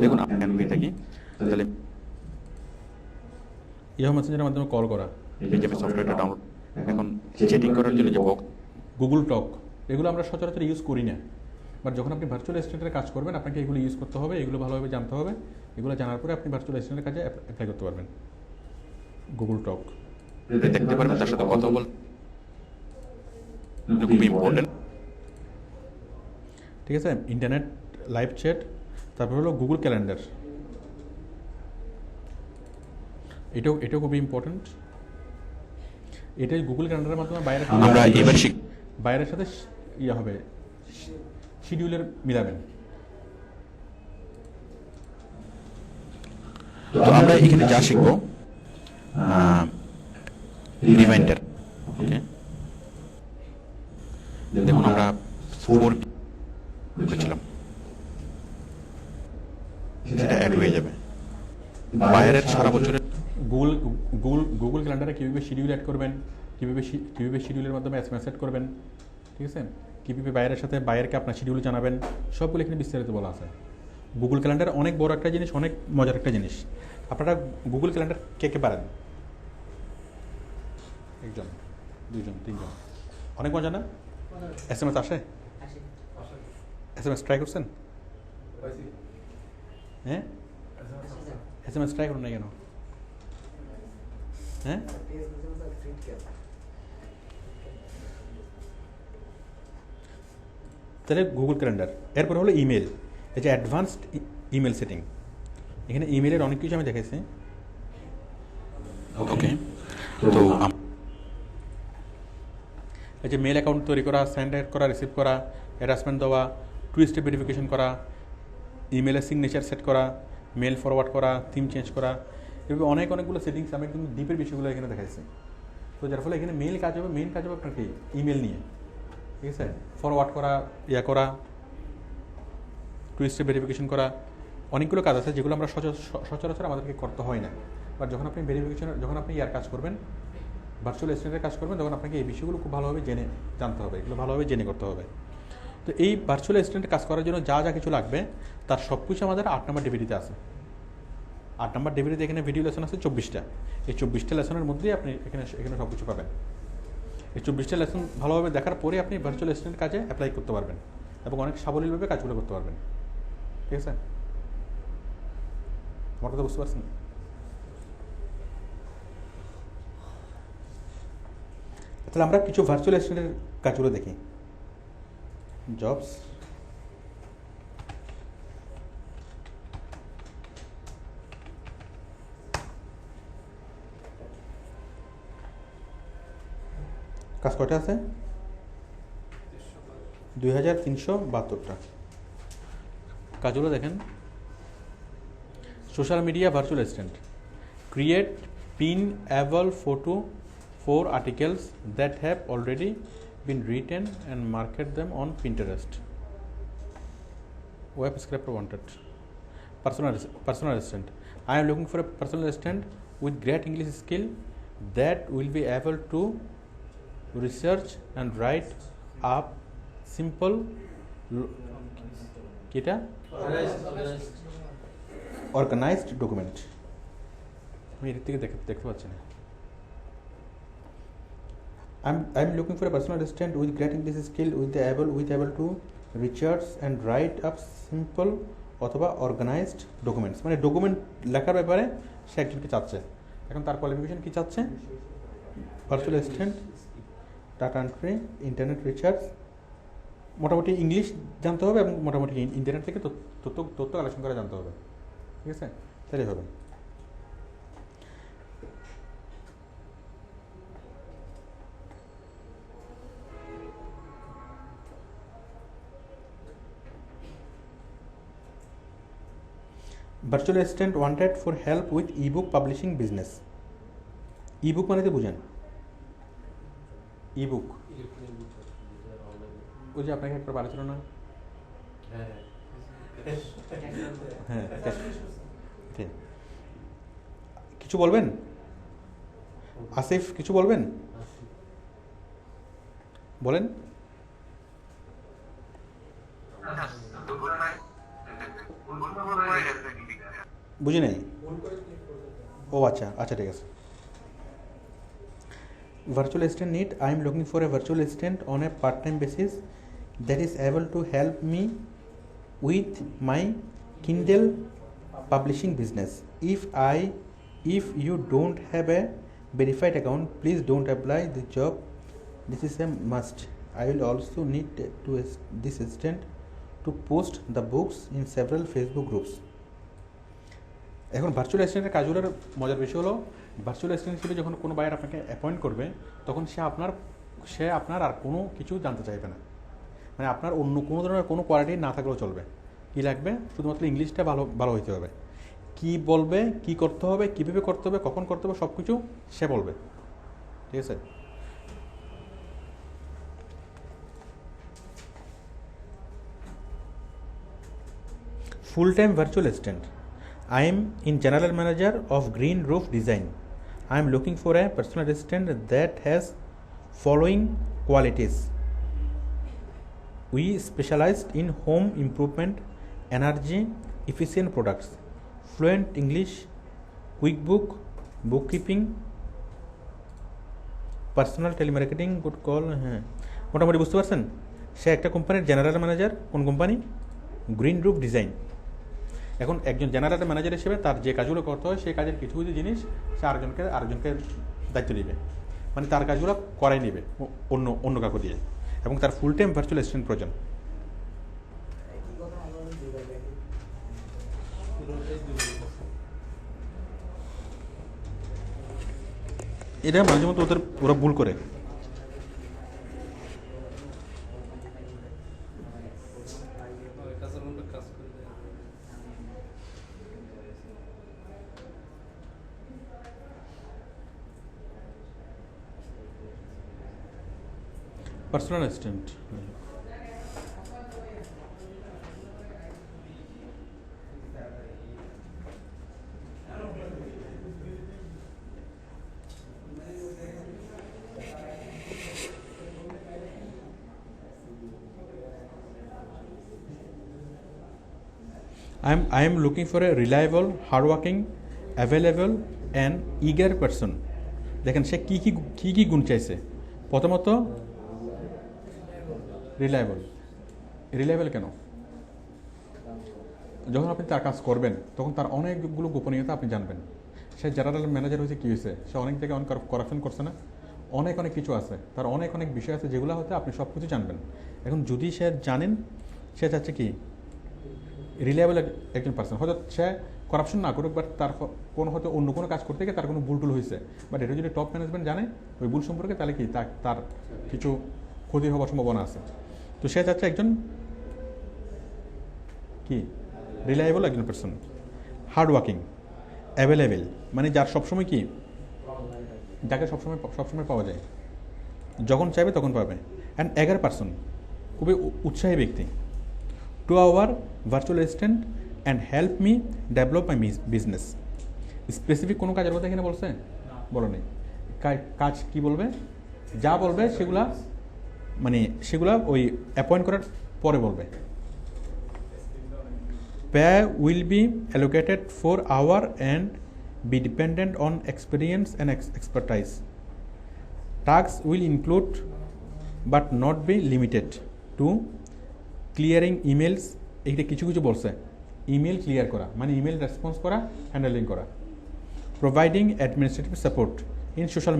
দেখুন আমি এনভি থাকি, তাহলে ইয়াহু মেসেঞ্জারের মাধ্যমে কল করা, এই যে সফটওয়্যারটা ডাউনলোড, এখন চ্যাটিং করার জন্য যে বক্স, গুগল টক, এগুলো আমরা সচরাচর ইউজ করি না, বাট যখন আপনি ভার্চুয়াল অ্যাসিস্ট্যান্টের কাজ করবেন আপনাকে এগুলো ইউজ করতে হবে, এগুলো ভালোভাবে জানতে হবে। এগুলো জানার পরে আপনি ভার্চুয়াল অ্যাসিস্ট্যান্টের কাজে অ্যাপ্লাই করতে পারবেন। গুগল টক দেখতে পারবেন, তার সাথে কথা বল, খুবই ইম্পর্টেন্ট। ঠিক আছে, ইন্টারনেট লাইভ চ্যাট, তারপর হলো গুগল ক্যালেন্ডার, এটাও খুবই ইম্পর্টেন্ট। এটাই গুগল ক্যালেন্ডারের মাধ্যমে আমরা এবার বাইরের সাথে ইয়ে হবে, শিডিউলের মিলাবেন। তো আমরা এখানে যা শিখবো রিমাইন্ডার। ওকে, দেখুন আমরা 4 করেছিলাম, সেটা অ্যাড হয়ে যাবে। বাইরের সারা বছরের গুগল ক্যালেন্ডারে কীভাবে শিডিউল অ্যাড করবেন, কীভাবে শিডিউলের মাধ্যমে এসএমএস সেট করবেন, ঠিক আছে, কীভাবে বাইরের সাথে বাইরেরকে আপনার শিডিউল জানাবেন, সবগুলো এখানে বিস্তারিত বলা আছে। গুগল ক্যালেন্ডার অনেক বড় একটা জিনিস, অনেক মজার একটা জিনিস। আপনারা গুগল ক্যালেন্ডার কে পারেন? 1 জন, 2 জন, 3 জন। অনেক মজা না? এসএমএস আসে? এসএমএস ট্রাই করছেন? হ্যাঁ, এসএমএস ট্রাই করুন না কেন? হ্যাঁ, তাহলে গুগল ক্যালেন্ডার। এরপর হলো ইমেল, এই যে অ্যাডভান্সড ইমেল সেটিং। এখানে ইমেলের অনেক কিছু আমি দেখেছি। ওকে, তো এই যে মেল অ্যাকাউন্ট তৈরি করা, সেন্ড করা, রিসিভ করা, অ্যাটাচমেন্ট দেওয়া, 2 স্টেপ ভেরিফিকেশন করা, ইমেলের সিগনেচার সেট করা, মেল ফরওয়ার্ড করা, থিম চেঞ্জ করা, এভাবে অনেকগুলো সেটিংস আমি একদম ডিপের বিষয়গুলো এখানে দেখাইছি। তো যার ফলে এখানে মেন কাজ হবে আপনার কি, ইমেল নিয়ে, ঠিক আছে, ফরওয়ার্ড করা, করা, 2 স্টেপ ভেরিফিকেশন করা, অনেকগুলো কাজ আছে যেগুলো আমরা সচরাচর আমাদেরকে করতে হয় না। বাট যখন আপনি যখন আপনি কাজ করবেন, ভার্চুয়াল অ্যাসিস্ট্যান্টের কাজ করবেন, তখন আপনাকে এই বিষয়গুলো খুব ভালোভাবে জানতে হবে, এগুলো ভালোভাবে জেনে করতে হবে। তো এই ভার্চুয়াল অ্যাসিস্ট্যান্টের কাজ করার জন্য যা কিছু লাগবে তার সব কিছু আমাদের 8 নম্বর ডিভিডিতে আছে। 8 নম্বর ডিভিডিতে এখানে ভিডিও লেসন আছে 24টা। এই 24টা লেসনের মধ্যেই আপনি এখানে সব কিছু পাবেন। এই 24টা লেসন ভালোভাবে দেখার পরে আপনি ভার্চুয়াল অ্যাসিস্ট্যান্ট কাজে অ্যাপ্লাই করতে পারবেন এবং অনেক সাবলীলভাবে কাজগুলো করতে পারবেন। ঠিক আছে, আমার কথা বুঝতে পারছেন? তাহলে আমরা কিছু ভার্চুয়াল অ্যাসিস্ট্যান্টের কাজগুলো দেখি। জবস, কাজ কয়টা আছে? 2372টা। কাজগুলো দেখেন। Social media virtual assistant, create pinnable photo for articles that have already been written and market them on Pinterest. Web scraper wanted. Personal assistant, I am looking for a personal assistant with great English skill that will be able to research and write up simple organized document. আমি এর থেকে দেখতে পাচ্ছি না। I'm looking for a personal assistant with great English skill with able to research and write up simple অথবা organized documents, মানে document লেখার ব্যাপারে সে একজনকে চাচ্ছে। এখন তার কোয়ালিফিকেশন কি চাচ্ছে? Virtual assistant, data entry, internet research, মোটামুটি ইংলিশ জানতে হবে এবং মোটামুটি ইন্টারনেট থেকে তথ্য কালেকশন করে জানতে হবে। ঠিক আছে, তাহলেই হবে। Virtual assistant wanted for help with ebook publishing business. Ebook মানে তো বুঝেন, ইবুক ওই যে আপনাকে একবার বাড়ি ছিল না? হ্যাঁ, কিছু বলবেন? আসিফ কিছু বলবেন? বলেন। বুঝি নাই? ও আচ্ছা আচ্ছা, ঠিক আছে। Virtual assistant need, I am looking for a virtual assistant on a part-time basis that is able to help me with my Kindle publishing business. If you don't have a verified account, please don't apply the job. This is a must. I will also need this assistant to post the books in several Facebook groups. এখন virtual অ্যাসিস্ট্যান্টের কাজগুলোর মজার বিষয় হলো, virtual assistant হিসেবে যখন কোনো buyer আপনাকে appoint করবে, তখন সে আপনার আর কোনো কিছু জানতে চাইবে না। মানে আপনার অন্য কোনো ধরনের কোনো কোয়ালিটি না থাকলেও চলবে। কী লাগবে? শুধুমাত্র ইংলিশটা ভালো হইতে হবে। কি বলবে, কি করতে হবে, কীভাবে করতে হবে, কখন করতে হবে, সব কিছু সে বলবে। ঠিক আছে? Full-time virtual assistant. I am in general manager of Green Roof Design. I am looking for a personal assistant that has following qualities. We specialized in home improvement, energy efficient products, fluent English, QuickBook, bookkeeping, personal telemarketing, good call. হ্যাঁ, মোটামুটি বুঝতে পারছেন। সে একটা কোম্পানির general manager. কোন company? Green roof design. এখন একজন জেনারেল ম্যানেজার হিসেবে তার যে কাজগুলো করতে হয়, সেই কাজের কিছু কিছু জিনিস সে আরেকজনকে দায়িত্ব দিবে, মানে তার কাজগুলো করাই নেবে অন্য কাউকে দিয়ে, এবং তার ফুল টাইম ভার্চুয়াল অ্যাসিস্ট্যান্ট প্রয়োজন। এটা মাঝে মধ্যে ওরা ভুল করে। Personal assistant. I am looking for a reliable, hardworking, available and eager person. দেখেন সে কি গুণ চাইছে। প্রথমত রিলায়েবল কেন? যখন আপনি তার কাজ করবেন, তখন তার অনেকগুলো গোপনীয়তা আপনি জানবেন। সে জেনারেল ম্যানেজার হয়েছে, কী হয়েছে, সে অনেক জায়গায় অনেক করাপশন করছে না, অনেক কিছু আছে, তার অনেক বিষয় আছে যেগুলো হয়তো আপনি সব কিছু জানবেন। এখন যদি সে জানেন, সে চাচ্ছে কি রিলায়েবল একজন পার্সন। হয়তো সে করাপশন না করুক, বাট তার কোনো হয়তো অন্য কোনো কাজ করতে গিয়ে তার কোনো ভুল হয়েছে, বাট এটা যদি টপ ম্যানেজমেন্ট জানে ওই ভুল সম্পর্কে, তাহলে কি তার কিছু ক্ষতি হওয়ার সম্ভাবনা আছে। তো সে চাচ্ছে একজন কি রিলায়েবল একজন পার্সন, হার্ডওয়ার্কিং, অ্যাভেলেবেল, মানে যার সবসময় কি, যাকে সবসময় পাওয়া যায়, যখন চাইবে তখন পাবে, অ্যান্ড এগার পার্সন, খুবই উৎসাহী ব্যক্তি। To our virtual assistant and help me develop my business. Specific কোনো কাজের কথা এখানে বলছে? বলো নেই। কাজ কি বলবে, যা বলবে সেগুলা ওই অ্যাপয়েন্ট করার পরে বলবে। Pay will be allocated for our and be dependent on experience and expertise. Tasks will include but not be limited to clearing emails. এইটা কিছু বলছে, ইমেল ক্লিয়ার করা মানে ইমেল রেসপন্স করা, হ্যান্ডেলিং করা। Providing administrative support in social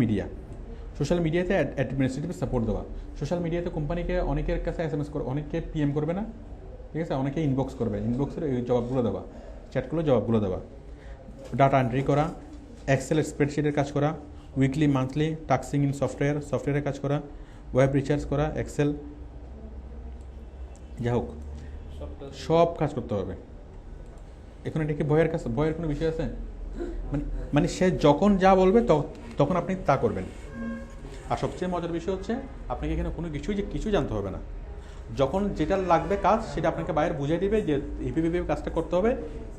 মিডিয়াতে administrative support দেওয়া। Social মিডিয়াতে কোম্পানিকে অনেকের কাছে SMS করে, অনেককে PM করবে না, ঠিক আছে, অনেকে ইনবক্স করবে, ইনবক্সের এই জবাবগুলো দেওয়া, চ্যাটগুলো জবাবগুলো দেওয়া। ডাটা এন্ট্রি করা, এক্সেল স্প্রেডশিটের কাজ করা, উইকলি মান্থলি টাস্কিং ইন সফটওয়্যারের কাজ করা, ওয়েব রিচার্জ করা, এক্সেল, যা হোক সব কাজ করতে হবে। এখন এটা কি ভয়ের কোনো বিষয় আছে? মানে সে যখন যা বলবে তখন আপনি তা করবেন। আর সবচেয়ে মজার বিষয় হচ্ছে আপনাকে এখানে কোনো কিছু জানতে হবে না। যখন যেটা লাগবে কাজ, সেটা আপনাকে বাইরে বুঝিয়ে দিবে যে এইভাবে কাজটা করতে হবে,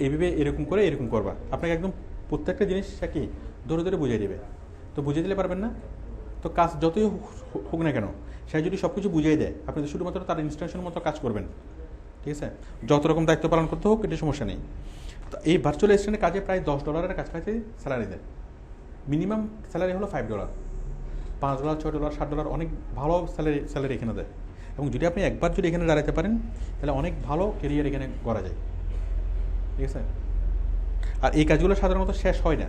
এইভাবে এরকম করে এরকম করবা। আপনাকে একদম প্রত্যেকটা জিনিস সে কি ধরে বুঝিয়ে দিবে। তো বুঝিয়ে দিলে পারবেন না, তো কাজ যতই হোক না কেন, সে যদি সব কিছু বুঝিয়ে দেয়, আপনি তো শুধুমাত্র তার ইনস্ট্রাকশন মতো কাজ করবেন, ঠিক আছে। যত রকম দায়িত্ব পালন করতে হোক, এটা সমস্যা নেই। তো এই ভার্চুয়াল অ্যাসিস্ট্যান্টের কাজে প্রায় $10 কাছাকাছি স্যালারি দেয়। মিনিমাম স্যালারি হলো $5, $5, $6, $7, অনেক ভালো স্যালারি এখানে দেয়। এবং যদি আপনি একবার যদি এখানে দাঁড়াতে পারেন তাহলে অনেক ভালো কেরিয়ার এখানে করা যায়, ঠিক আছে। আর এই কাজগুলো সাধারণত শেষ হয় না,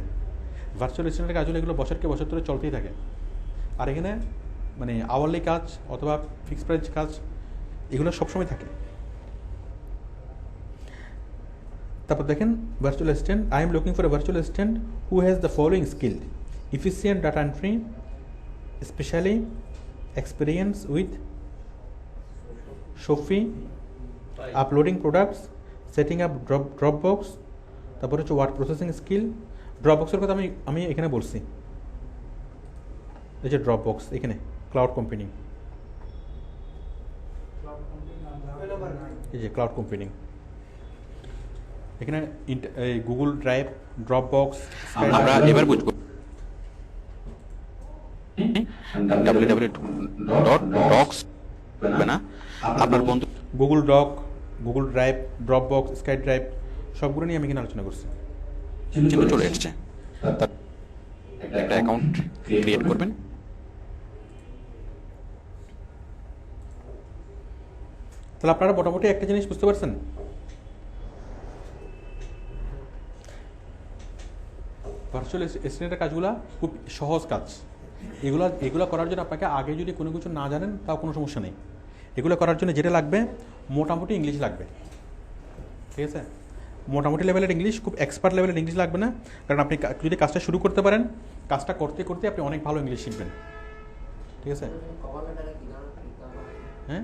ভার্চুয়াল অ্যাসিস্ট্যান্টের কাজগুলো এগুলো বছরকে বছর ধরে চলতেই থাকে। আর এখানে মানে আওয়ারলি কাজ অথবা ফিক্সড প্রাইস কাজ এগুলো সবসময় থাকে। তারপর দেখেন virtual assistant, I am looking for a virtual assistant who has the following skill: efficient data entry, especially experience with Shopify, uploading products, setting up Dropbox, তারপর হচ্ছে ওয়ার্ড প্রসেসিং স্কিল। ড্রপবক্সের কথা আমি এখানে বলছি, এই যে ড্রপবক্স এখানে ক্লাউড কম্পিউটিং, এই যে ক্লাউড কম্পিউটিং এখানে গুগল ড্রাইভ, ড্রপবক্স। আমরা এবার বুঝবো www.docs না আপনার বন্ধু Google doc, Google drive, Dropbox, sky drive সবগুলো নিয়ে আমি এখানে আলোচনা করছি। চিহ্ন চলে এসছে, তার একটা অ্যাকাউন্ট ক্রিয়েট করবেন। তাহলে আপনারা মোটামুটি একটা জিনিস বুঝতে পারছেন, ভার্চুয়াল অ্যাসিস্ট্যান্টের কাজগুলো খুব সহজ কাজ। এগুলো করার জন্য আপনাকে আগে যদি কোনো কিছু না জানেন তাও কোনো সমস্যা নেই। এগুলো করার জন্য যেটা লাগবে মোটামুটি ইংলিশ লাগবে, ঠিক আছে। মোটামুটি লেভেলের ইংলিশ, খুব এক্সপার্ট লেভেলের ইংলিশ লাগবে না, কারণ আপনি যদি কাজটা শুরু করতে পারেন কাজটা করতে করতে আপনি অনেক ভালো ইংলিশ শিখবেন, ঠিক আছে। হ্যাঁ,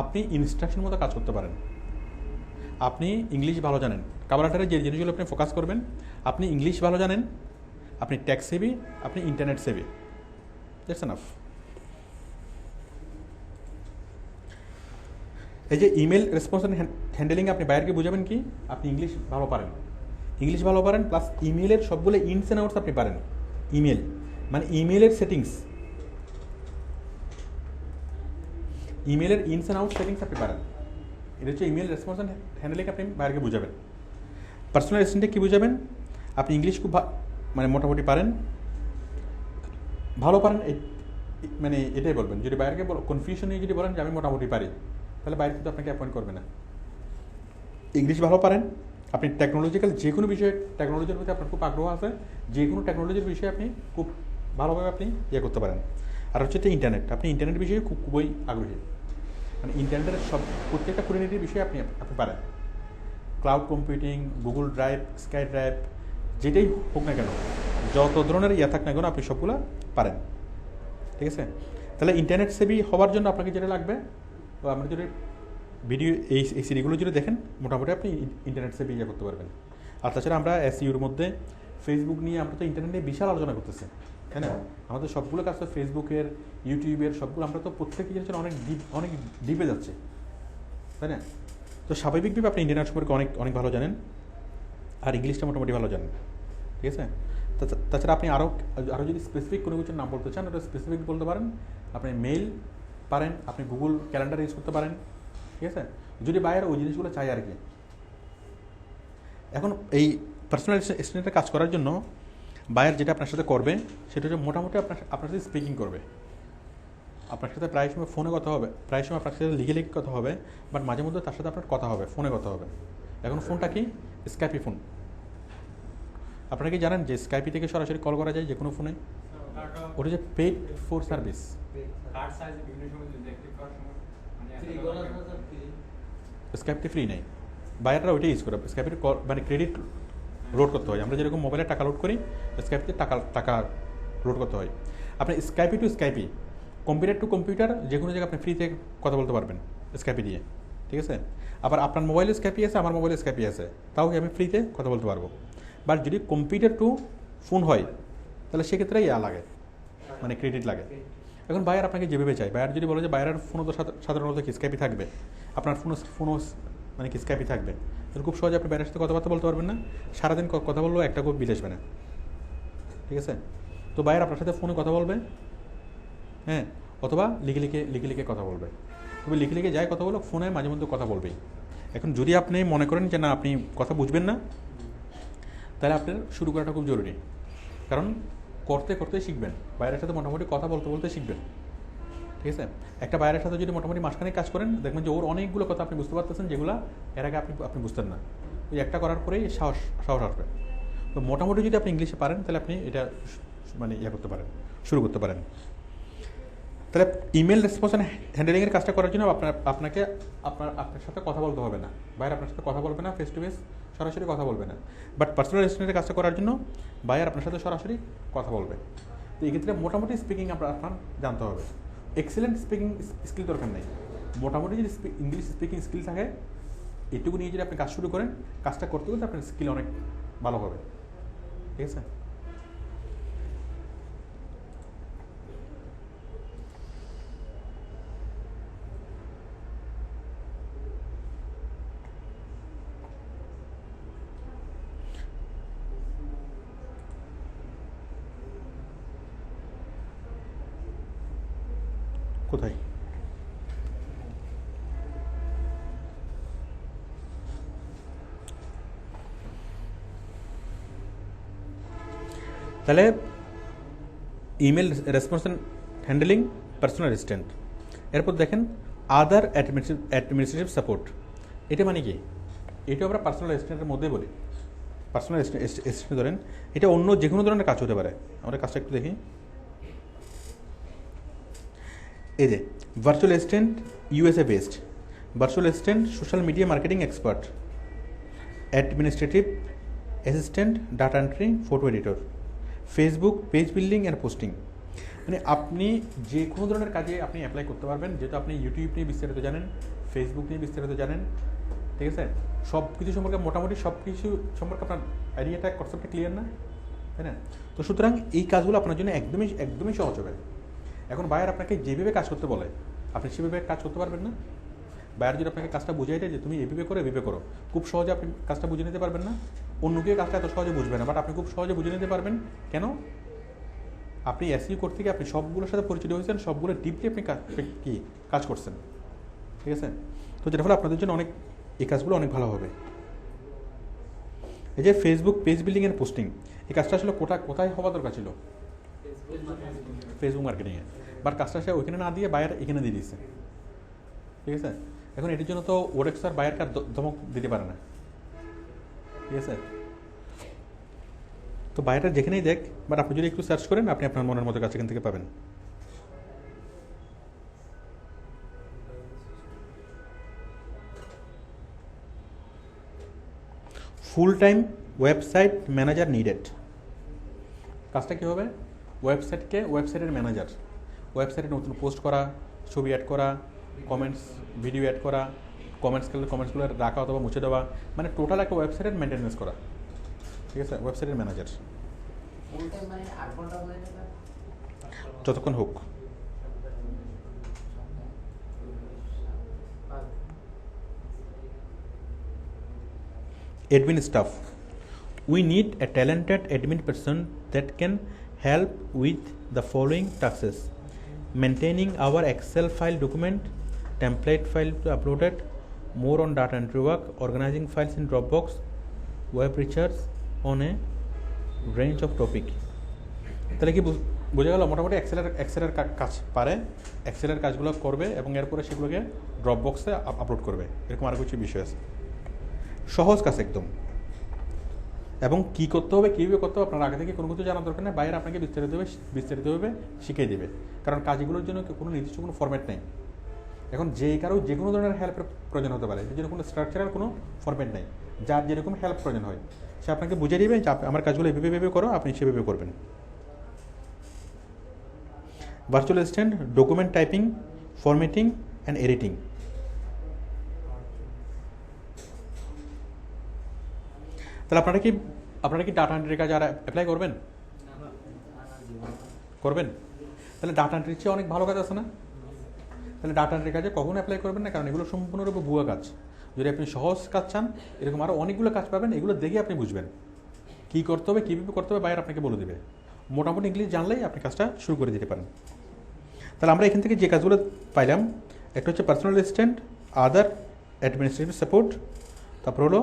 আপনি ইনস্ট্রাকশন মতো কাজ করতে পারেন। আপনি ইংলিশ ভালো জানেন, কভার লেটারে যে জিনিসগুলো আপনি ফোকাস করবেন, আপনি ইংলিশ ভালো জানেন, আপনি ট্যাক্স সেভি, আপনি ইন্টারনেট সেভি, দ্যাটস এনাফ। এই যে ইমেল রেসপন্স হ্যান্ডেলিং আপনি বাইরেকে বুঝাবেন কি, আপনি ইংলিশ ভালো পারেন, ইংলিশ ভালো পারেন প্লাস ইমেলের সবগুলো ইনস অ্যান্ড আউটস আপনি পারেন। ইমেল মানে ইমেলের সেটিংস, ইমেলের ইনস অ্যান্ড আউট সেটিংস আপনি পারেন। এটা হচ্ছে ইমেল রেসপন্স হ্যান্ডেলিং আপনি বাইরেকে বুঝাবেন। পার্সোনাল অ্যাসিস্ট্যান্টে কী বুঝাবেন, আপনি ইংলিশ খুব মানে মোটামুটি পারেন, ভালো পারেন, মানে এটাই বলবেন। যদি বাইরেকে কনফিউশন নিয়ে যদি বলেন যে আমি মোটামুটি পারি, তাহলে বাইরে কিন্তু আপনাকে অ্যাপয়েন্ট করবে না। ইংলিশ ভালো পারেন, আপনি টেকনোলজিক্যাল যে কোনো বিষয়ে, টেকনোলজির প্রতি আপনার খুব আগ্রহ আছে, যে কোনো টেকনোলজির বিষয়ে আপনি খুব ভালোভাবে আপনি করতে পারেন। আর হচ্ছে ইন্টারনেট, আপনি ইন্টারনেট বিষয়ে খুবই আগ্রহী, মানে ইন্টারনেটের সব প্রত্যেকটা খুঁটিনাটির বিষয়ে আপনি পারেন। Cloud computing, Google drive, sky drive, যেটাই হোক না কেন, যত ধরনের থাক না কেন আপনি সবগুলো পারেন, ঠিক আছে। তাহলে ইন্টারনেট সেভি হওয়ার জন্য আপনাকে যেটা লাগবে, তো আমরা যদি ভিডিও এই সিরিজগুলো যদি দেখেন মোটামুটি আপনি ইন্টারনেট সেভি করতে পারবেন। আর তাছাড়া আমরা এসইউর মধ্যে ফেসবুক নিয়ে আমরা তো ইন্টারনেট নিয়ে বিশাল আলোচনা করতেছি, তাই না। আমাদের সবগুলো কাজ তো ফেসবুকের, ইউটিউবের সবগুলো আমরা তো প্রত্যেক জিনিস অনেক ডিপে যাচ্ছে, তাই না। তো স্বাভাবিকভাবে আপনি ইন্ডিয়ান সম্পর্কে অনেক ভালো জানেন, আর ইংলিশটা মোটামুটি ভালো জানেন, ঠিক আছে। তাছাড়া আপনি আরও যদি স্পেসিফিক কোনো কিছুর নাম বলতে চান ওটা স্পেসিফিক বলতে পারেন। আপনি মেইল পারেন, আপনি গুগল ক্যালেন্ডার ইউজ করতে পারেন, ঠিক আছে, যদি বাইরে ওই জিনিসগুলো চাই আর কি। এখন এই পার্সোনাল অ্যাসিস্ট্যান্টের কাজ করার জন্য বায়ার যেটা আপনার সাথে করবে সেটা হচ্ছে মোটামুটি আপনার সাথে স্পিকিং করবে, আপনার সাথে প্রায় সময় ফোনে কথা হবে, প্রায় সময় আপনার সাথে লিখে কথা হবে, বাট মাঝে মধ্যে তার সাথে আপনার কথা হবে, ফোনে কথা হবে। এখন ফোনটা কি, স্কাইপি ফোন। আপনারা কি জানেন যে স্কাইপি থেকে সরাসরি কল করা যায় যে কোনো ফোনে? ওটা যে পেইড ফর সার্ভিস। স্কাইপটি ফ্রি নেই, বায়াররা ওইটাই ইউজ করে। স্কাইপের মানে ক্রেডিট লোড করতে হয়, আমরা যেরকম মোবাইলে টাকা লোড করি স্কাইপে টাকা লোড করতে হয়। আপনি Skype to Skype, computer to computer যে কোনো জায়গায় আপনি ফ্রিতে কথা বলতে পারবেন স্কাইপি দিয়ে, ঠিক আছে। আবার আপনার মোবাইলে স্কাইপি আছে, আমার মোবাইলে স্কাইপি আছে, তাও আমি ফ্রিতে কথা বলতে পারবো। বাট যদি কম্পিউটার টু ফোন হয় তাহলে সেক্ষেত্রে লাগে, মানে ক্রেডিট লাগে। এখন বায়ার আপনাকে যেভাবে চাই, বায়ার যদি বলে যে বায়ারের ফোনও তো সাধারণত কি স্কাইপি থাকবে, আপনার ফোনও মানে কি স্কাইপি থাকবে, তাহলে খুব সহজে আপনি বায়ারের সাথে কথাবার্তা বলতে পারবেন না, সারাদিন কথা বললেও একটা খুব বিল আসবে না, ঠিক আছে। তো বায়ার আপনার সাথে ফোনে কথা বলবে, হ্যাঁ, অথবা লিখে কথা বলবে। তবে লিখে যায় কথা বলো, ফোনে মাঝে মধ্যে কথা বলবেই। এখন যদি আপনি মনে করেন যে না আপনি কথা বুঝবেন না, তাহলে আপনার শুরু করাটা খুব জরুরি, কারণ করতে করতে শিখবেন, বাইরের সাথে মোটামুটি কথা বলতে শিখবেন, ঠিক আছে? একটা বায়ারের সাথে যদি মোটামুটি মাসখানে কাজ করেন, দেখবেন যে ওর অনেকগুলো কথা আপনি বুঝতে পারতেছেন যেগুলো এর আগে আপনি বুঝতেন না। ওই একটা করার পরেই সাহস আসবে। তো মোটামুটি যদি আপনি ইংলিশে পারেন তাহলে আপনি এটা মানে করতে পারেন, শুরু করতে পারেন। তাহলে ইমেল রেসপন্স হ্যান্ডেলিংয়ের কাজটা করার জন্য আপনাকে আপনার সাথে কথা বলতে হবে না, বায়ার আপনার সাথে কথা বলবে না, ফেস টু ফেস সরাসরি কথা বলবে না। বাট পার্সোনাল অ্যাসিস্ট্যান্টের কাজটা করার জন্য বায়ার আপনার সাথে সরাসরি কথা বলবে। তো এক্ষেত্রে মোটামুটি স্পিকিং আপনার জানতে হবে। এক্সেলেন্ট স্পিকিং স্কিল দরকার নেই, মোটামুটি যদি ইংলিশ স্পিকিং স্কিল থাকে এটুকু নিয়ে যদি আপনি কাজ শুরু করেন, কাজটা করতে করতে আপনার স্কিল অনেক ভালো হবে। ঠিক আছে? কোথায়? তাহলে email response handling personal assistant, এরপর দেখেন আদার অ্যাডমিনিস্ট্রেটিভ সাপোর্ট। এটা মানে কি? এটা আমরা পার্সোনাল অ্যাসিস্ট্যান্টের মধ্যে বলি। পার্সোনাল অ্যাসিস্ট্যান্ট ধরেন, এটা অন্য যে কোনো ধরনের কাজ হতে পারে। আমরা কাজটা একটু দেখি। এই যে virtual assistant USA based, virtual assistant social media marketing expert, administrative assistant data entry, photo editor, Facebook page building and posting. মানে আপনি যে কোনো ধরনের কাজে আপনি অ্যাপ্লাই করতে পারবেন, যেহেতু আপনি ইউটিউব নিয়ে বিস্তারিত জানেন, ফেসবুক নিয়ে বিস্তারিত জানেন। ঠিক আছে? সব কিছু সম্পর্কে মোটামুটি সব কিছু সম্পর্কে আপনার আইডিয়াটা কনসেপ্টটা ক্লিয়ার না, তাই না? তো সুতরাং এই কাজগুলো আপনার জন্য একদমই সহজ হবে। এখন বায়ার আপনাকে যেভাবে কাজ করতে বলে আপনি সেভাবে কাজ করতে পারবেন না। বায়ার যদি আপনাকে কাজটা বুঝিয়ে দেয় যে তুমি এভাবে করো, খুব সহজে আপনি কাজটা বুঝে নিতে পারবেন না। অন্য কেউ কাজটা এত সহজে বুঝবে না, বাট আপনি খুব সহজে বুঝে নিতে পারবেন। কেন? আপনি এসইও করতে গিয়ে আপনি সবগুলোর সাথে পরিচিত হয়েছেন, সবগুলো ডিপলি আপনি কাজ করছেন। ঠিক আছে? তো যেটা ফলে আপনাদের জন্য এই কাজগুলো অনেক ভালো হবে। এই যে Facebook page building and posting, এই কাজটা আসলে কোথায় হওয়া দরকার ছিল? ফেসবুক মার্কেটিংয়ে। বাট কাজটা সে ওইখানে না দিয়ে বায়ার এখানে দিয়ে দিচ্ছে। ঠিক আছে? এখন এটির জন্য তো ওডেক্স আর বায়ারকে ধমক দিতে পারে না। ঠিক আছে? তো বায়ারটা যেখানেই দেখ, বাট আপনি যদি একটু সার্চ করেন আপনি আপনার মনের মতো কাজ এখান থেকে পাবেন। Full time website manager needed. কাজটা কী হবে? ওয়েবসাইটের ম্যানেজার, ওয়েবসাইটে নতুন পোস্ট করা, ছবি অ্যাড করা, কমেন্টস ভিডিও অ্যাড করা, কমেন্টসগুলো রাখা অথবা মুছে দেওয়া, মানে টোটাল একটা ওয়েবসাইটের মেনটেন্যান্স করা। ঠিক আছে? ওয়েবসাইটের ম্যানেজার যতক্ষণ হোক। Admin staff. We need a talented admin person that can help with the following tasks: maintaining our Excel file document, template file to uploaded, more on data entry work, organizing files in Dropbox, web research on a range of topic. তাহলে কি বোঝা গেল? মোটামুটি এক্সেলের কাজ পারে, এক্সেলের কাজগুলো করবে এবং এরপরে সেগুলোকে ড্রপবক্সে আপলোড করবে। এরকম আরও কিছু বিষয় আছে। সহজ কাজ একদম। এবং কী করতে হবে, কীভাবে করতে হবে আপনার আগে থেকে কোনো কিছু জানার দরকার নেই। বাইরে আপনাকে বিস্তারিতভাবে শিখিয়ে দেবে, কারণ কাজগুলোর জন্য কোনো নির্দিষ্ট কোনো ফরম্যাট নেই। এখন যে কোনো ধরনের হেল্পের প্রয়োজন হতে পারে, এর জন্য কোনো স্ট্রাকচারাল কোনো ফরম্যাট নেই। যার যেরকম হেল্প প্রয়োজন হয় সে আপনাকে বুঝিয়ে দেবে যে আমার কাজগুলো এভাবে করো, আপনি সেভাবে করবেন। Virtual assistant document typing, formatting and editing. তাহলে আপনারা কি ডাটা এন্ট্রির কাজ আর অ্যাপ্লাই করবেন? তাহলে ডাটা এন্ট্রির চেয়ে অনেক ভালো কাজ আছে না? তাহলে ডাটা এন্ট্রির কাজে কখনো অ্যাপ্লাই করবেন না, কারণ এগুলো সম্পূর্ণরূপে ভুয়া কাজ। যদি আপনি সহজ কাজ চান, এরকম আরও অনেকগুলো কাজ পাবেন, এগুলো দেখে আপনি বুঝবেন কী করতে হবে, কীভাবে করতে হবে, বাইরে আপনাকে বলে দেবে। মোটামুটি ইংলিশ জানলেই আপনি কাজটা শুরু করে দিতে পারেন। তাহলে আমরা এখান থেকে যে কাজগুলো পাইলাম, একটা হচ্ছে পার্সোনাল অ্যাসিস্ট্যান্ট, আদার অ্যাডমিনিস্ট্রেটিভ সাপোর্ট, তারপর হলো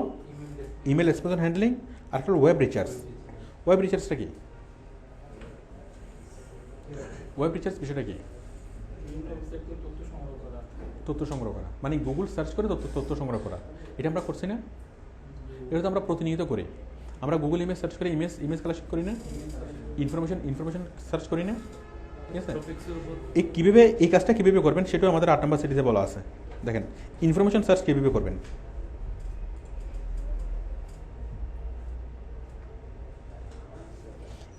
ইমেল রেসপন্স হ্যান্ডলিং, আর একটা ওয়েব রিচার্জ। ওয়েব রিচার্জটা কি? ওয়েব রিচার্জ বিষয়টা কি? তথ্য সংগ্রহ করা মানে গুগল সার্চ করে তথ্য সংগ্রহ করা, এটা আমরা করছি না? এটা তো আমরা প্রতিনিয়ত করি। আমরা গুগল ইমেজ সার্চ করে ইমেজ কালেক্ট করি না, ইনফরমেশন সার্চ করি না, ঠিক আছে? এই কীভাবে এই কাজটা কীভাবে করবেন সেটাও আমাদের 8 নম্বর সিরিজে বলা আছে। দেখেন ইনফরমেশন সার্চ কীভাবে করবেন।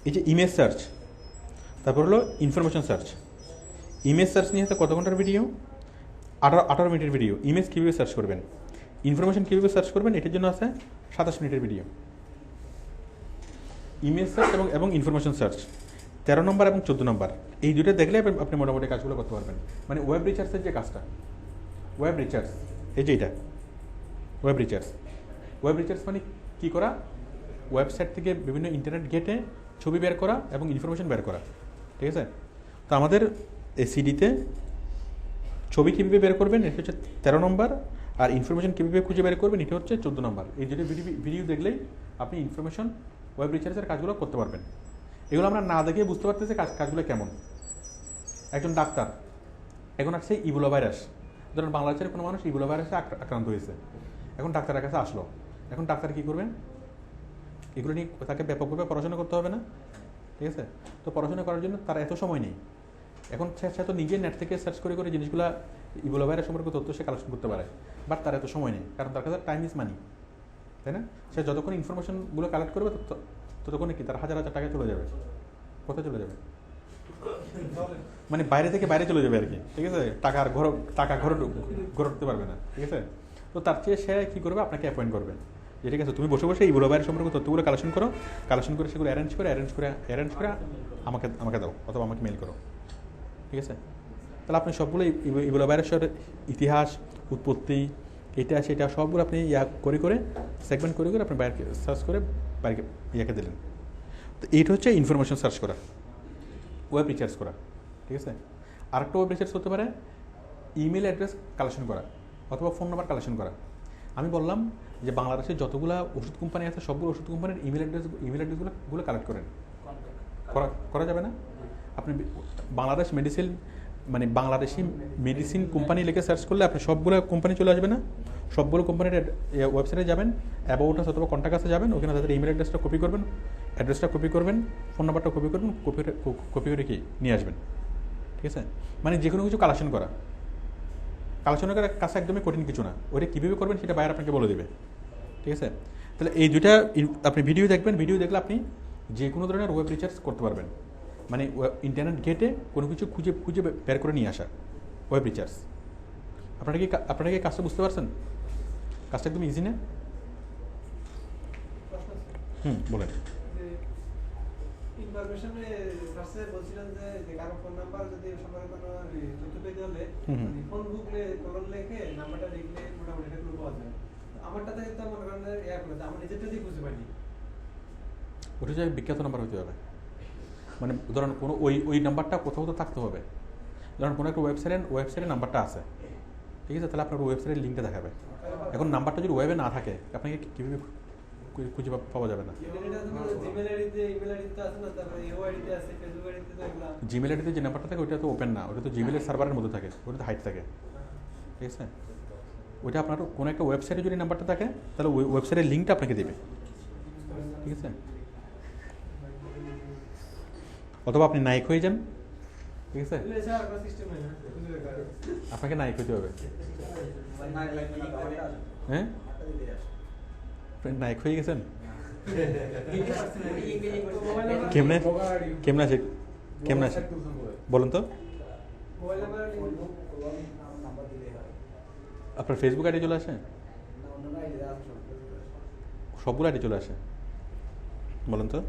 এই যে ইমেজ সার্চ, তারপর হলো ইনফরমেশন সার্চ। ইমেজ সার্চ নিয়ে আছে কত ঘন্টার ভিডিও? 18 মিনিটের ভিডিও। ইমেজ কীভাবে সার্চ করবেন, ইনফরমেশন কীভাবে সার্চ করবেন এটার জন্য আছে 27 মিনিটের ভিডিও। ইমেজ সার্চ এবং ইনফরমেশন সার্চ 13 নম্বর এবং 14 নম্বর, এই দুটো দেখলে আপনি মোটামুটি কাজগুলো করতে পারবেন। মানে ওয়েব রিসার্চের যে কাজটা, ওয়েব রিসার্চ, এই যে এটা ওয়েব রিসার্চ মানে কী করা? ওয়েবসাইট থেকে বিভিন্ন ইন্টারনেট ঘেটে ছবি বের করা এবং ইনফরমেশন বের করা, ঠিক আছে? তো আমাদের এই সিডিতে ছবি কীভাবে বের করবেন এটা হচ্ছে 13 নম্বর, আর ইনফরমেশন কীভাবে খুঁজে বের করবেন এটা হচ্ছে 14 নম্বর। এই দুটো ভিডিও দেখলেই আপনি ইনফরমেশন ওয়েব রিসার্চের কাজগুলো করতে পারবেন। এগুলো আমরা না দেখে বুঝতে পারতেছি কাজগুলো কেমন। একজন ডাক্তার এখন আসছে ইবোলা ভাইরাস, ধরেন বাংলাদেশের কোনো মানুষ ইবোলা ভাইরাসে আক্রান্ত হয়েছে, এখন ডাক্তারের কাছে আসলো, এখন ডাক্তার কী করবেন? এগুলো নিয়ে তাকে ব্যাপকভাবে পড়াশোনা করতে হবে না, ঠিক আছে? তো পড়াশোনা করার জন্য তার এত সময় নেই। এখন সে তো নিজে নেট থেকে সার্চ করে জিনিসগুলো ইবোলা ভাইরাস সম্পর্কে তথ্য সে কালেকশন করতে পারে, বাট তার এত সময় নেই, কারণ তার কাছে টাইম ইজ মানি, তাই না? সে যতক্ষণ ইনফরমেশনগুলো কালেক্ট করবে ততক্ষণে কি তার হাজার টাকা চলে যাবে। কোথায় চলে যাবে? মানে বাইরে থেকে বাইরে চলে যাবে আর কি, ঠিক আছে? টাকা ঘরে উঠতে পারবে না, ঠিক আছে? তো তার চেয়ে সে কী করবে? আপনাকে অ্যাপয়েন্ট করবে যে ঠিক আছে তুমি বসে বসে ইবোলা ভাইরাস সম্পর্কে তথ্যগুলো কালেকশন করে সেগুলো অ্যারেঞ্জ করে আমাকে দাও অথবা আমাকে মেল করো, ঠিক আছে? তাহলে আপনি সবগুলো ইবোলা ভাইরাসের ইতিহাস, উৎপত্তি, এটা সেটা সবগুলো আপনি করে সেগমেন্ট করে আপনি বাইরে সার্চ করে বাইরে ইয়াকে দিলেন। তো এইটা হচ্ছে ইনফরমেশন সার্চ করা, ওয়েব রিসার্চ করা, ঠিক আছে? আরেকটা ওয়েব রিসার্চ হতে পারে ইমেল অ্যাড্রেস কালেকশন করা অথবা ফোন নাম্বার কালেকশন করা। আমি বললাম যে বাংলাদেশের যতগুলো ওষুধ কোম্পানি আছে সবগুলো ওষুধ কোম্পানির ইমেল অ্যাড্রেসগুলো কালেক্ট করা যাবে না? আপনি বাংলাদেশ বাংলাদেশি মেডিসিন কোম্পানি লিখে সার্চ করলে আপনি সবগুলো কোম্পানি চলে আসবে না? সবগুলো কোম্পানির ওয়েবসাইটে যাবেন, অ্যাবাউট আস অথবা কন্ট্যাক্ট কাছে যাবেন, ওখানে তাদের ইমেল অ্যাড্রেসটা কপি করবেন, ফোন নাম্বারটা কপি করে কি নিয়ে আসবেন, ঠিক আছে? মানে যে কোনো কিছু কালেকশন করার কাছে একদমই কঠিন কিছু না। ওটা কীভাবে করবেন সেটা বাইরে আপনাকে বলে দেবে, ঠিক আছে? তাহলে এই দুইটা আপনি ভিডিও দেখবেন, ভিডিও দেখলে আপনি যে কোনো ধরনের ওয়েব রিসার্চ করতে পারবেন। মানে ইন্টারনেট ঘেটে কোনো কিছু খুঁজে বের করে নিয়ে আসা, ওয়েব রিসার্চ। আপনারা কি কাজটা বুঝতে পারছেন? কাজটা একদম ইজি না? বলেন। ইনফরমেশনে ফার্স্টে বলছিলেন যে কারো ফোন নাম্বার যদি সম্পর্কে কোনো তথ্য পেতে হলে ফোন বুকলে কলম লিখে নাম্বারটা লিখলে মোটামুটি এটা পাওয়া যায়। আমারটাতে তো মনে করেন আমার নিজেরটাতেই খুঁজে পাইনি। ওটা যে বিখ্যাত নাম্বার হতে হবে, মানে ধরেন কোনো ওই নাম্বারটা কোথাও তো থাকতে হবে। ধরেন কোনো একটা ওয়েবসাইটের নাম্বারটা আছে, ঠিক আছে? তাহলে আপনার ওয়েবসাইটের লিঙ্কটা দেখাবে। এখন নাম্বারটা যদি ওয়েবে না থাকে আপনাকে কীভাবে খুঁজে পাওয়া যাবে না? জিমেল আইডিতে যে নাম্বারটা থাকে ওইটা তো ওপেন না, ওটা তো জিমেলের সার্ভারের মধ্যে থাকে, ওটা তো হাইড থাকে, ঠিক আছে? ওইটা আপনার কোনো একটা ওয়েবসাইটে যদি নাম্বারটা থাকে তাহলে ওই ওয়েবসাইটের লিঙ্কটা আপনাকে দেবে, ঠিক আছে? অথবা আপনি নায়ক হয়ে যান, ঠিক আছে? আপনাকে নায়ক হতে হবে, হ্যাঁ? নায়ক হয়ে গেছেন? কেমন আছে বলুন তো? আপনার ফেসবুক আইডি চলে আসে? সবগুলো আইডি চলে আসে, বলুন তো?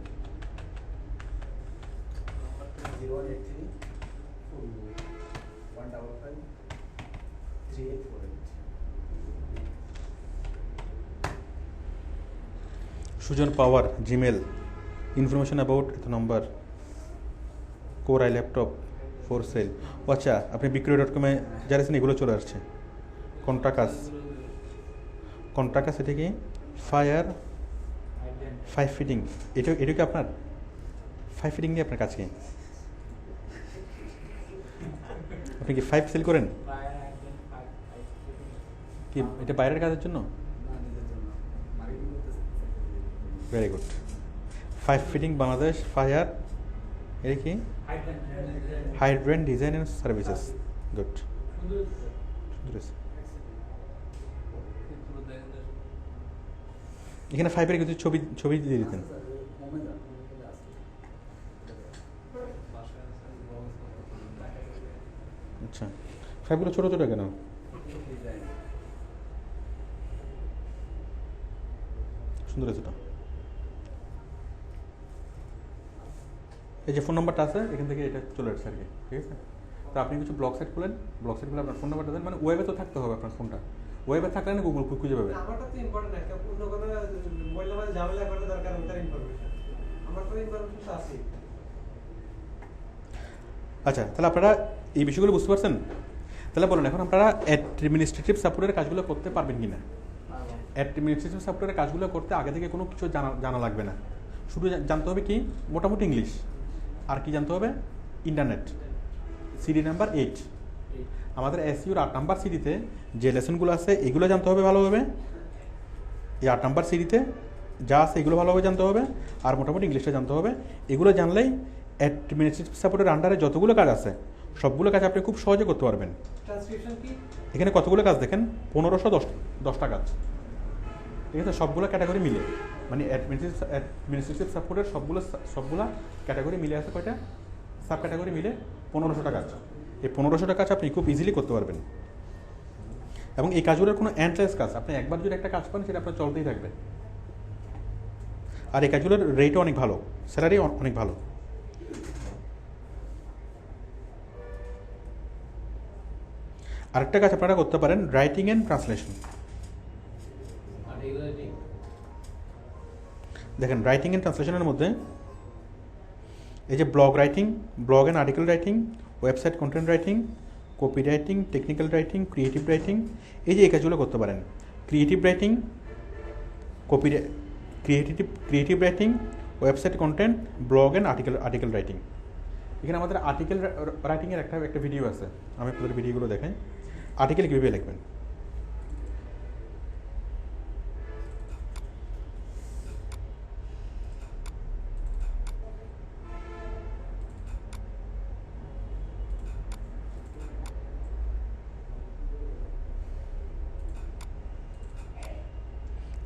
Sujan power, Gmail, information about এত number, core I laptop for sale. আচ্ছা, আপনি বিক্রয়.com-এ যাচ্ছেন, এগুলো চলে আসছে। কন্ট্রাকাস এটা কি? ফাইভ ফিটিং, এটা কি আপনার 5 ফিটিং নিয়ে আপনার কাছে কি? আপনি কি 5 সেল করেন? কি এটা বাইরের কাজের জন্য? Very good. 5 fitting Bangladesh fire, এটা কি hydrant design and services. Good. এখানে 5-এর কিছু ছবি ছবি দিয়ে দিতেন। আচ্ছা, 5গুলো ছোটো ছোটো কেন? সুন্দর আছে। এই যে ফোন নাম্বারটা আছে এখান থেকে এটা চলে আসছে আর কি, ঠিক আছে? তো আপনি কিছু ব্লগ সাইট খুলেন, ব্লগ সাইট খুলে আপনার ফোন নাম্বারটা দেন, মানে ওয়েবে তো থাকতে হবে আপনার ফোনটা, ওয়েবে থাকলে না গুগল খুঁজে পাবে। আমারটা তো ইম্পর্টেন্ট একটা অন্য কোনো মোবাইল নাম্বার ঝামেলা করার দরকার নেই, তার ইনফরমেশন আমার তো ইনফরমেশন তো আছে। আচ্ছা, তাহলে আপনারা এই বিষয়গুলো বুঝতে পারছেন? তাহলে বলুন এখন আপনারা অ্যাডমিনিস্ট্রেটিভ সাপোর্টের কাজগুলো করতে পারবেন কিনা? অ্যাডমিনিস্ট্রেটিভ সাপোর্টের কাজগুলো করতে আগে থেকে কোনো কিছু জানা লাগবে না, শুধু জানতে হবে কি মোটামুটি ইংলিশ, আর কি জানতে হবে ইন্টারনেট। সিডি নাম্বার 8 আমাদের এসইউর 8 নাম্বার সিডিতে যে লেসনগুলো আছে এগুলো জানতে হবে ভালোভাবে, এই 8 নাম্বার সিডিতে যা আছে এগুলো ভালোভাবে জানতে হবে, আর মোটামুটি ইংলিশটা জানতে হবে। এগুলো জানলেই অ্যাডমিনিস্ট্রেটিভ সাপোর্টের আন্ডারে যতগুলো কাজ আছে সবগুলো কাজ আপনি খুব সহজে করতে পারবেন। ট্রান্সক্রিপশন কি? এখানে কতগুলো কাজ দেখেন, 1510টা কাজ, ঠিক আছে? সবগুলো ক্যাটাগরি মিলে, মানে অ্যাডমিনিস্ট্রেটিভ সাপোর্টের সবগুলা ক্যাটাগরি মিলে আছে কয়টা, সাব ক্যাটাগরি মিলে 1500টা কাজ। এই 1500টা কাজ আপনি খুব ইজিলি করতে পারবেন, এবং এই কাজগুলোর কোনো এন্ডলেস কাজ, আপনি একবার যদি একটা কাজ পান সেটা আপনার চলতেই থাকবে। আর এই কাজগুলোর রেটও অনেক ভালো, স্যালারি অনেক ভালো। আরেকটা কাজ আপনারা করতে পারেন, রাইটিং অ্যান্ড ট্রান্সলেশন। দেখেন রাইটিং অ্যান্ড ট্রান্সলেশনের মধ্যে এই যে blog writing, blog and article writing, website content writing, copy writing, technical writing, creative writing, এই যে এই কাজগুলো করতে পারেন। Creative writing, creative writing, website content, blog and article writing. এখানে আমাদের আর্টিকেল রাইটিংয়ের একটা ভিডিও আছে, আমি আপনাদের ভিডিওগুলো দেখাই। আর্টিকেল কীভাবে লিখবেন,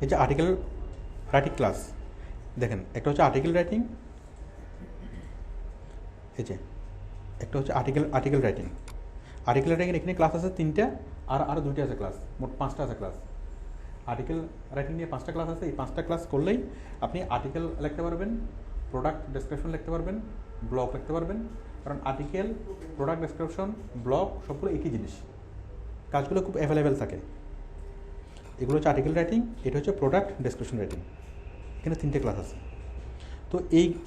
এই যে আর্টিকেল রাইটিং ক্লাস দেখেন, একটা হচ্ছে আর্টিকেল রাইটিং, এই যে একটা হচ্ছে আর্টিকেল রাইটিং। আর্টিকেল রাইটিংয়ের এখানে ক্লাস আছে 3টা, আর 2টা আছে ক্লাস, মোট 5টা আছে ক্লাস। আর্টিকেল রাইটিং নিয়ে 5টা ক্লাস আছে, এই 5টা ক্লাস করলেই আপনি আর্টিকেল লিখতে পারবেন, প্রোডাক্ট ডেসক্রিপশন লিখতে পারবেন, ব্লগ লিখতে পারবেন। কারণ আর্টিকেল, প্রোডাক্ট ডেসক্রিপশন, ব্লগ সবগুলো একই জিনিস, কাজগুলো খুব অ্যাভেলেবেল থাকে। এগুলো হচ্ছে আর্টিকেল রাইটিং, এটা হচ্ছে প্রোডাক্ট ডেসক্রিপশন রাইটিং। এখানে 3টে ক্লাস আছে। তো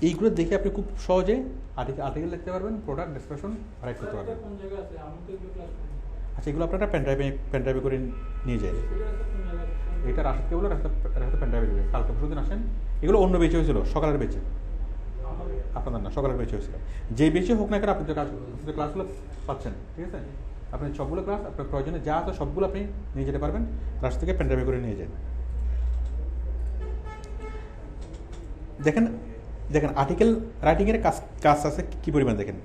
এইগুলো দেখে আপনি খুব সহজে আর্টিকেল লিখতে পারবেন, প্রোডাক্ট ডেসক্রিপশন রাইট করতে পারবেন। আচ্ছা, এগুলো আপনারা পেনড্রাইভে করে নিয়ে যায়, এটা রাশেদকে বলে রাশেদ পেনড্রাইভে দেবে। কালকে পরশুদিন আসেন, এগুলো অন্য বেচে হয়েছিল, সকালের বেচে, আপনাদের না, সকালের বেচে হয়েছিল। যেই বেচে হোক না কেন আপনি ক্লাসগুলো পাচ্ছেন, ঠিক আছে? আপনি সবগুলো ক্লাস আপনার প্রয়োজনে যা আছে সবগুলো আপনি নিয়ে যেতে পারবেন, রাশেদ থেকে পেনড্রাইভে করে নিয়ে যান। দেখেন আর্টিকেল রাইটিংয়ের কাজ আছে কী পরিমাণ, দেখেন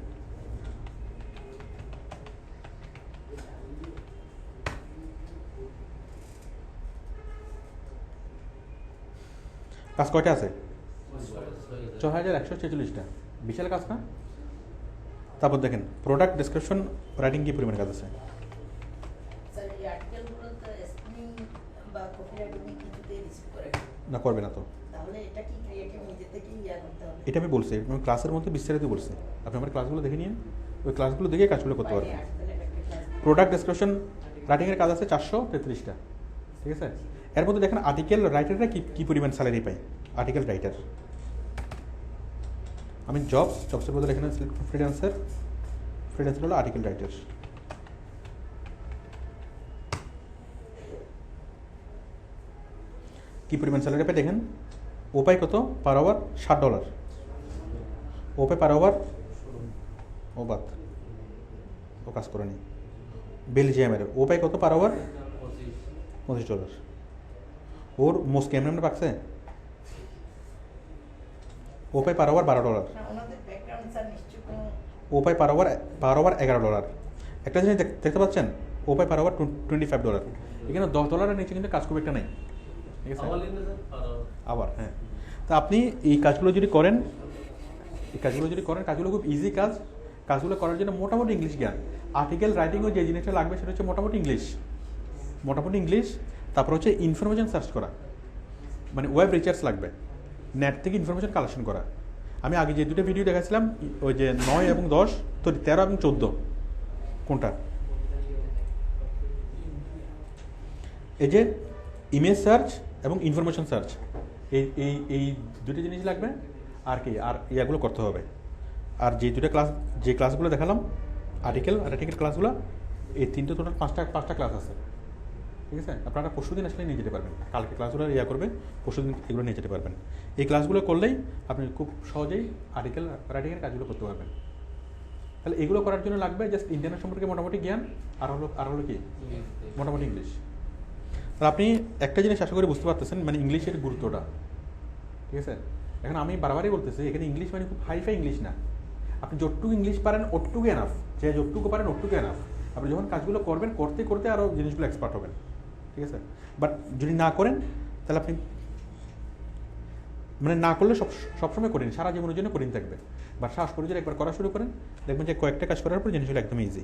কাজ কয়টা আছে, 6146টা, বিশাল কাজ না? তারপর দেখেন প্রোডাক্ট ডেসক্রিপশন রাইটিং কী পরিমাণ কাজ আছে। না, করবে না তো, এটা আমি বলছি, আমি ক্লাসের মধ্যে বিস্তারিত বলছি। আপনি আমার ক্লাসগুলো দেখে নিন, ওই ক্লাসগুলো দেখে কাজগুলো করতে পারবেন। প্রোডাক্ট ডেসক্রিপশন রাইটিংয়ের কাজ আছে 433টা, ঠিক আছে? এর মধ্যে দেখেন আর্টিকেল রাইটাররা কী পরিমাণ স্যালারি পায়। আর্টিকেল রাইটার, আমি জবসের বদলে এখানে ফ্রিল্যান্সার হলো আর্টিকেল রাইটার। কী পরিমাণ স্যালারি পায় দেখেন, ও পায় কত পার আওয়ার, $60। ও পায় পার আওয়ার, ও বাদ, ও ও কাজ করেনি। বেলজিয়ামের ও পায় কত পার আওয়ার? $25। ওর মোস্ট কেমন পাকছে? ও পায় পার আওয়ার $12। ও পায় পার আওয়ার $11। একটা জিনিস দেখতে পাচ্ছেন, ও পায় পার আওয়ার $25। এখানে $10 নিচে কিন্তু কাজ খুব একটা নেই, ঠিক আছে? আবার হ্যাঁ, তা আপনি এই কাজগুলো যদি করেন, কাজগুলো খুব ইজি কাজ। কাজগুলো করার জন্য মোটামুটি ইংলিশ জ্ঞান, আর্টিকেল রাইটিংও যে জিনিসটা লাগবে সেটা হচ্ছে মোটামুটি ইংলিশ। তারপর হচ্ছে ইনফরমেশন সার্চ করা, মানে ওয়েব রিসার্চ লাগবে, নেট থেকে ইনফরমেশন কালেকশন করা। আমি আগে যে দুটো ভিডিও দেখাচ্ছিলাম, ওই যে 9 এবং 10, তো 13 এবং 14 কোনটা? এই যে ইমেজ সার্চ এবং ইনফরমেশন সার্চ, এই দুটো জিনিস লাগবে। আর কি আর ইয়াগুলো করতে হবে। আর যে ক্লাসগুলো দেখালাম, আর্টিকেল ক্লাসগুলো, এই তিনটে টোটাল পাঁচটা ক্লাস আছে, ঠিক আছে? আপনারা পরশুদিন আসলে নিয়ে যেতে পারবেন, কালকে ক্লাসগুলো করবে, পরশুদিন এগুলো নিয়ে যেতে পারবেন। এই ক্লাসগুলো করলেই আপনি খুব সহজেই আর্টিকেল রাইটিংয়ের কাজগুলো করতে পারবেন। তাহলে এগুলো করার জন্য লাগবে জাস্ট ইন্টারনেট সম্পর্কে মোটামুটি জ্ঞান, আর হলো কি মোটামুটি ইংলিশ। তাহলে আপনি একটা জিনিস আশা করি বুঝতে পারতেছেন, মানে ইংলিশের গুরুত্বটা, ঠিক আছে? এখন আমি বারবারই বলতেছি, এখানে ইংলিশ মানে খুব হাইফাই ইংলিশ না। আপনি যতটুকু ইংলিশ পারেন ওটুকু এনাফ, যে যতটুকু পারেন ওটুকু এনাফ। আপনি যখন কাজগুলো করবেন, করতে আরও জিনিসগুলো এক্সপার্ট হবেন, ঠিক আছে? বাট যদি না করেন, তাহলে আপনি মানে না করলে সবসময় করেন, সারা জীবনের জন্য কঠিন থাকবে। বা সাহস করে যদি একবার করা শুরু করেন, দেখবেন যে কয়েকটা কাজ করার পর জিনিসগুলো একদম ইজি।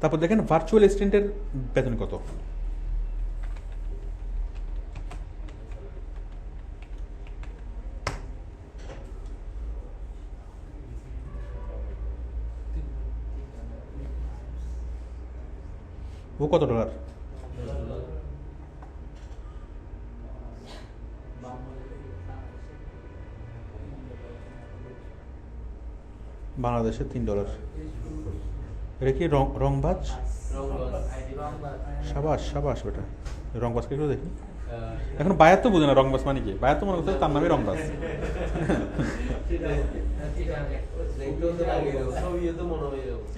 তারপর দেখেন ভার্চুয়াল অ্যাসিস্ট্যান্টের বেতন কত। ও কত $? বাংলাদেশে $3। এটা কি রংবাজ? সাবাস বেটা, রংবাজকে একটু দেখি। এখন বায়াত তো বুঝে না রংবাজ মানে কি, বায়াত তো মনে করতে তার নামে রংবাজ।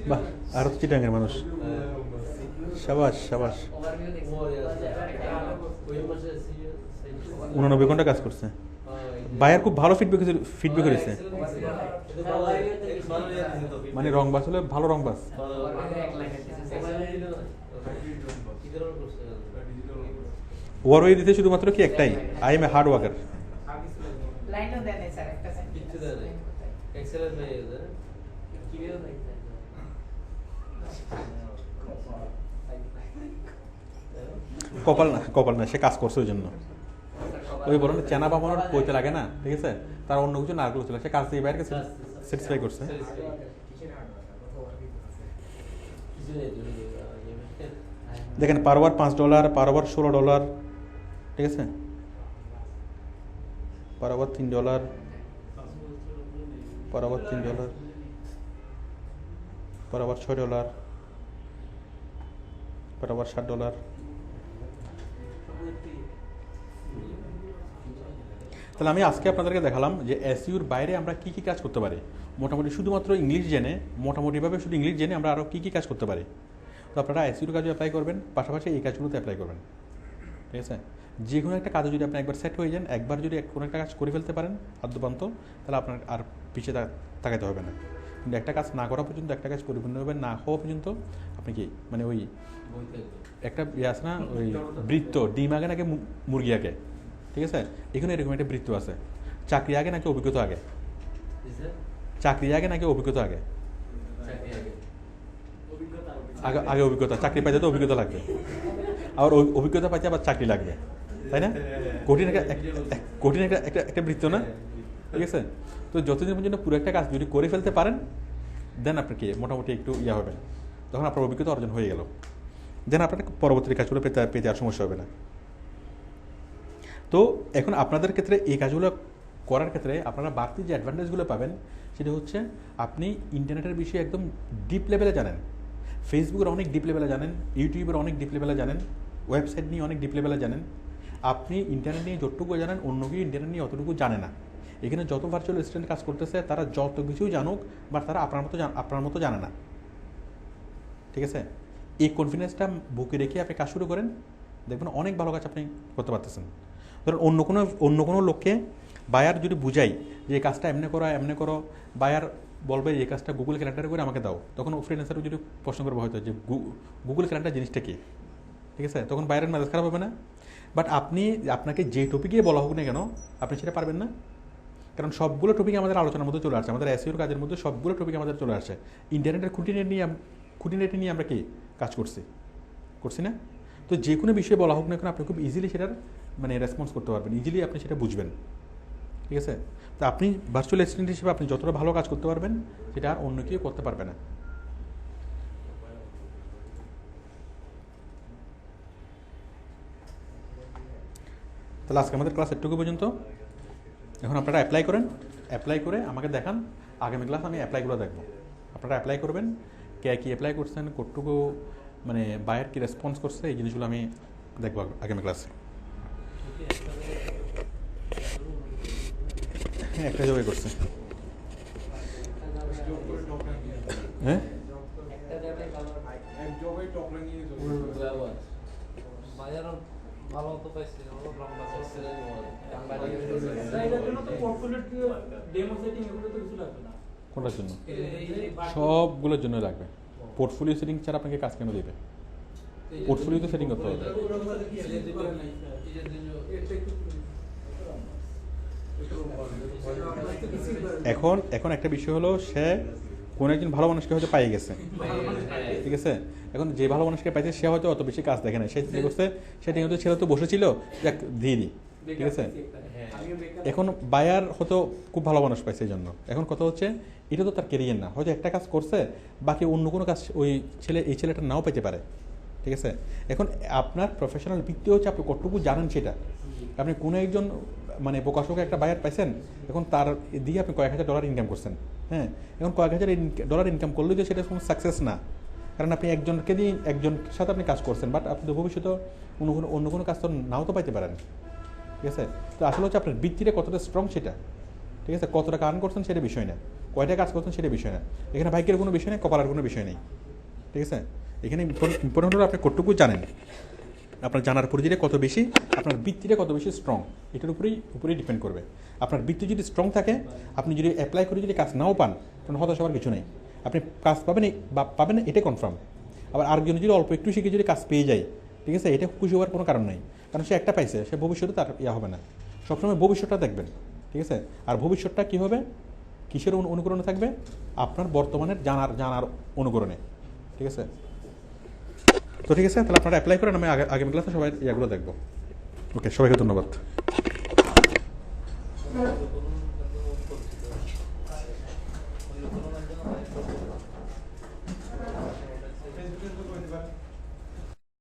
বাহ, আর তো চিটাঙ্গের মানুষ। সাবাস 89 ঘন্টা কাজ করছে। বায়ার খুব ভালো ফিডব্যাক হয়েছে। মানে রংবাজ হলে ভালো রংবাজ। ওয়ারওয়ে দিতে শুধুমাত্র কি একটাই, I M A hard worker. কপাল না, সে কাজ করছে ওই জন্য। ওই বলেন চেনা বাবানোর বইতে লাগে না, ঠিক আছে? তার অন্য কিছু না করছিল, সে কাজ থেকে বাইরে স্যাটিসফাই করছে। দেখেন পার আওয়ার $5, পার আওয়ার $16, ঠিক আছে? Per hour $3, per hour $3, per hour $6, per hour $60। তাহলে আমি আজকে আপনাদেরকে দেখালাম যে এসইউর বাইরে আমরা কি কাজ করতে পারি। মোটামুটি শুধুমাত্র ইংলিশ জেনে, মোটামুটিভাবে শুধু ইংলিশ জেনে আমরা আরও কি কাজ করতে পারি। তো আপনারা এসইউর কাজে অ্যাপ্লাই করবেন, পাশাপাশি এই কাজগুলোতে অ্যাপ্লাই করবেন, ঠিক আছে? যে কোনো একটা কাজে যদি আপনি একবার সেট হয়ে যান, একবার যদি কোনো একটা কাজ করে ফেলতে পারেন আদ্যপান্ত, তাহলে আপনার আর পিছিয়ে তাকাতে হবে না। কিন্তু একটা কাজ না করা পর্যন্ত, একটা কাজ পরিপূর্ণভাবে না হওয়া পর্যন্ত আপনি কি মানে ওই একটা আছে না, ওই বৃত্ত, ডিম আগে নাকি মুরগি আগে, ঠিক আছে? এখানে এরকম একটা বৃত্ত আছে, চাকরি আগে নাকি অভিজ্ঞতা আগে? আগে অভিজ্ঞতা। চাকরি পাইতে তো অভিজ্ঞতা লাগবে, আবার অভিজ্ঞতা পাইতে আবার চাকরি লাগবে, তাই না? কঠিন একটা বৃত্ত না, ঠিক আছে? তো যতদিন পর্যন্ত পুরো একটা কাজ যদি করে ফেলতে পারেন, দেন আপনার কি মোটামুটি একটু হবেন, তখন আপনার অভিজ্ঞতা অর্জন হয়ে গেল, দেন আপনার পরবর্তী কাজগুলো পেতে আর সমস্যা হবে না। তো এখন আপনাদের ক্ষেত্রে এই কাজগুলো করার ক্ষেত্রে আপনারা বাড়তি যে অ্যাডভান্টেজগুলো পাবেন, সেটা হচ্ছে আপনি ইন্টারনেটের বিষয়ে একদম ডিপ লেভেলে জানেন, ফেসবুকের অনেক ডিপ লেভেলে জানেন, ইউটিউবের অনেক ডিপ লেভেলে জানেন, ওয়েবসাইট নিয়ে অনেক ডিপ লেভেলে জানেন। আপনি ইন্টারনেট নিয়ে যতটুকু জানেন, অন্য কেউ ইন্টারনেট নিয়ে অতটুকু জানে না, এখানে যত ভার্চুয়াল অ্যাসিস্ট্যান্ট কাজ করতেছে তারা যত কিছুই জানুক, বাট তারা আপনার মতো জানে না। ঠিক আছে, এই কনফিডেন্সটা বুকে রেখে আপনি কাজ শুরু করেন, দেখবেন অনেক ভালো কাজ আপনি করতে পারতেছেন। ধরুন অন্য কোনো লোককে বায়ার যদি বুঝাই যে এই কাজটা এমনি করো, বায়ার বলবে এই কাজটা গুগল ক্যালেন্ডারে করে আমাকে দাও, তখন ফ্রিল্যান্সার যদি প্রশ্ন করবো হয়তো যে গুগল ক্যালেন্ডার জিনিসটা কি, ঠিক আছে, তখন বাইরের মেজাজ খারাপ হবে না। বাট আপনাকে যে টপিকে বলা হোক না কেন আপনি সেটা পারবেন না, কারণ সবগুলো টপিক আমাদের আলোচনার মধ্যে চলে আসছে, আমাদের এসইওর কাজের মধ্যে সবগুলো টপিক আমাদের চলে আসছে। ইন্টারনেটের খুঁটিনাটি নিয়ে আমরা কি কাজ করছি না? তো যে কোনো বিষয়ে বলা হোক না কেন আপনি খুব ইজিলি সেটার মানে রেসপন্স করতে পারবেন, ইজিলি আপনি সেটা বুঝবেন। ঠিক আছে, তো আপনি ভার্চুয়াল অ্যাসিস্ট্যান্ট হিসেবে আপনি যতটা ভালো কাজ করতে পারবেন সেটা আর অন্য কেউ করতে পারবে না। তাহলে আজকে আমাদের ক্লাস এটুকু পর্যন্ত। এখন আপনারা অ্যাপ্লাই করে আমাকে দেখান। আগামী ক্লাস আমি অ্যাপ্লাইগুলো দেখব। আপনারা অ্যাপ্লাই করবেন, কে কী অ্যাপ্লাই করছেন, কতটুকু মানে বায়ার কী রেসপন্স করছে, এই জিনিসগুলো আমি দেখব আগামী ক্লাসে। হ্যাঁ, একটা জবাই করছে। হ্যাঁ, কোনটার জন্য? সবগুলোর জন্য লাগবে। পোর্টফোলিও সেটিং ছাড়া আপনাকে কাজ কেন দেবে? পোর্টফোলিও তো সেটিং করতে হবে। এখন একটা বিষয় হলো, সে কোন একজন ভালো মানুষকে হয়তো পাই গেছে, ঠিক আছে, এখন যে ভালো মানুষকে পাইছে সে হয়তো অত বেশি কাজ দেখে না, সে চিন্তা করছে সেটা হয়তো ছেলে তো বসেছিল যাক দিয়ে দিই, ঠিক আছে। এখন বায়ার হয়তো খুব ভালো মানুষ পাইছে এই জন্য। এখন কথা হচ্ছে এটা তো তার কেরিয়ার না, হয়তো একটা কাজ করছে, বাকি অন্য কোনো কাজ এই ছেলেটা নাও পেতে পারে, ঠিক আছে। এখন আপনার প্রফেশনাল ভিত্তি হচ্ছে আপনি কতটুকু জানেন সেটা। আপনি কোনো একজন মানে প্রকাশকে একটা বায়ার পাইছেন, এখন তার দিয়ে আপনি কয়েক হাজার ডলার ইনকাম করছেন। হ্যাঁ, এখন কয়েক হাজার ডলার ইনকাম করলেও যে সেটা কোনো সাকসেস না, কারণ আপনি একজনকে দিয়ে একজনের সাথে আপনি কাজ করছেন, বাট আপনি তো ভবিষ্যতে অন্য কোনো কাজ তো নাও তো পাইতে পারেন, ঠিক আছে। তো আসলে হচ্ছে আপনার বৃত্তিটা কতটা স্ট্রং সেটা, ঠিক আছে, কত টাকা আর্ন করছেন সেটা বিষয় না, কয়টা কাজ করছেন সেটা বিষয় না। এখানে ভাগ্যের কোনো বিষয় নেই, কপালের কোনো বিষয় নেই, ঠিক আছে। এখানে ইম্পর্টেন্ট হলো আপনি কতটুকু জানেন, আপনার জানার পরিধিটা কত বেশি, আপনার বৃত্তিটা কত বেশি স্ট্রং, এটার উপরেই ডিপেন্ড করবে। আপনার বৃত্তি যদি স্ট্রং থাকে, আপনি যদি অ্যাপ্লাই করে যদি কাজ নাও পান, তখন হতাশ হওয়ার কিছু নেই, আপনি কাজ পাবেন এটাই কনফার্ম। আবার আরেকজন যদি অল্প একটু শিখে যদি কাজ পেয়ে যায়, ঠিক আছে, এটা খুশি হওয়ার কোনো কারণ নেই, কারণ সে একটা পাইছে, সে ভবিষ্যতে তার হবে না। সবসময় ভবিষ্যৎটা দেখবেন, ঠিক আছে। আর ভবিষ্যৎটা কী হবে, কিসের অনুকরণে থাকবে? আপনার বর্তমানের জানার অনুকরণে, ঠিক আছে। তো ঠিক আছে, তাহলে আপনারা অ্যাপ্লাই করেন, আমি আগামী ক্লাসে সবাই এগুলো দেখবো। ওকে, সবাইকে ধন্যবাদ।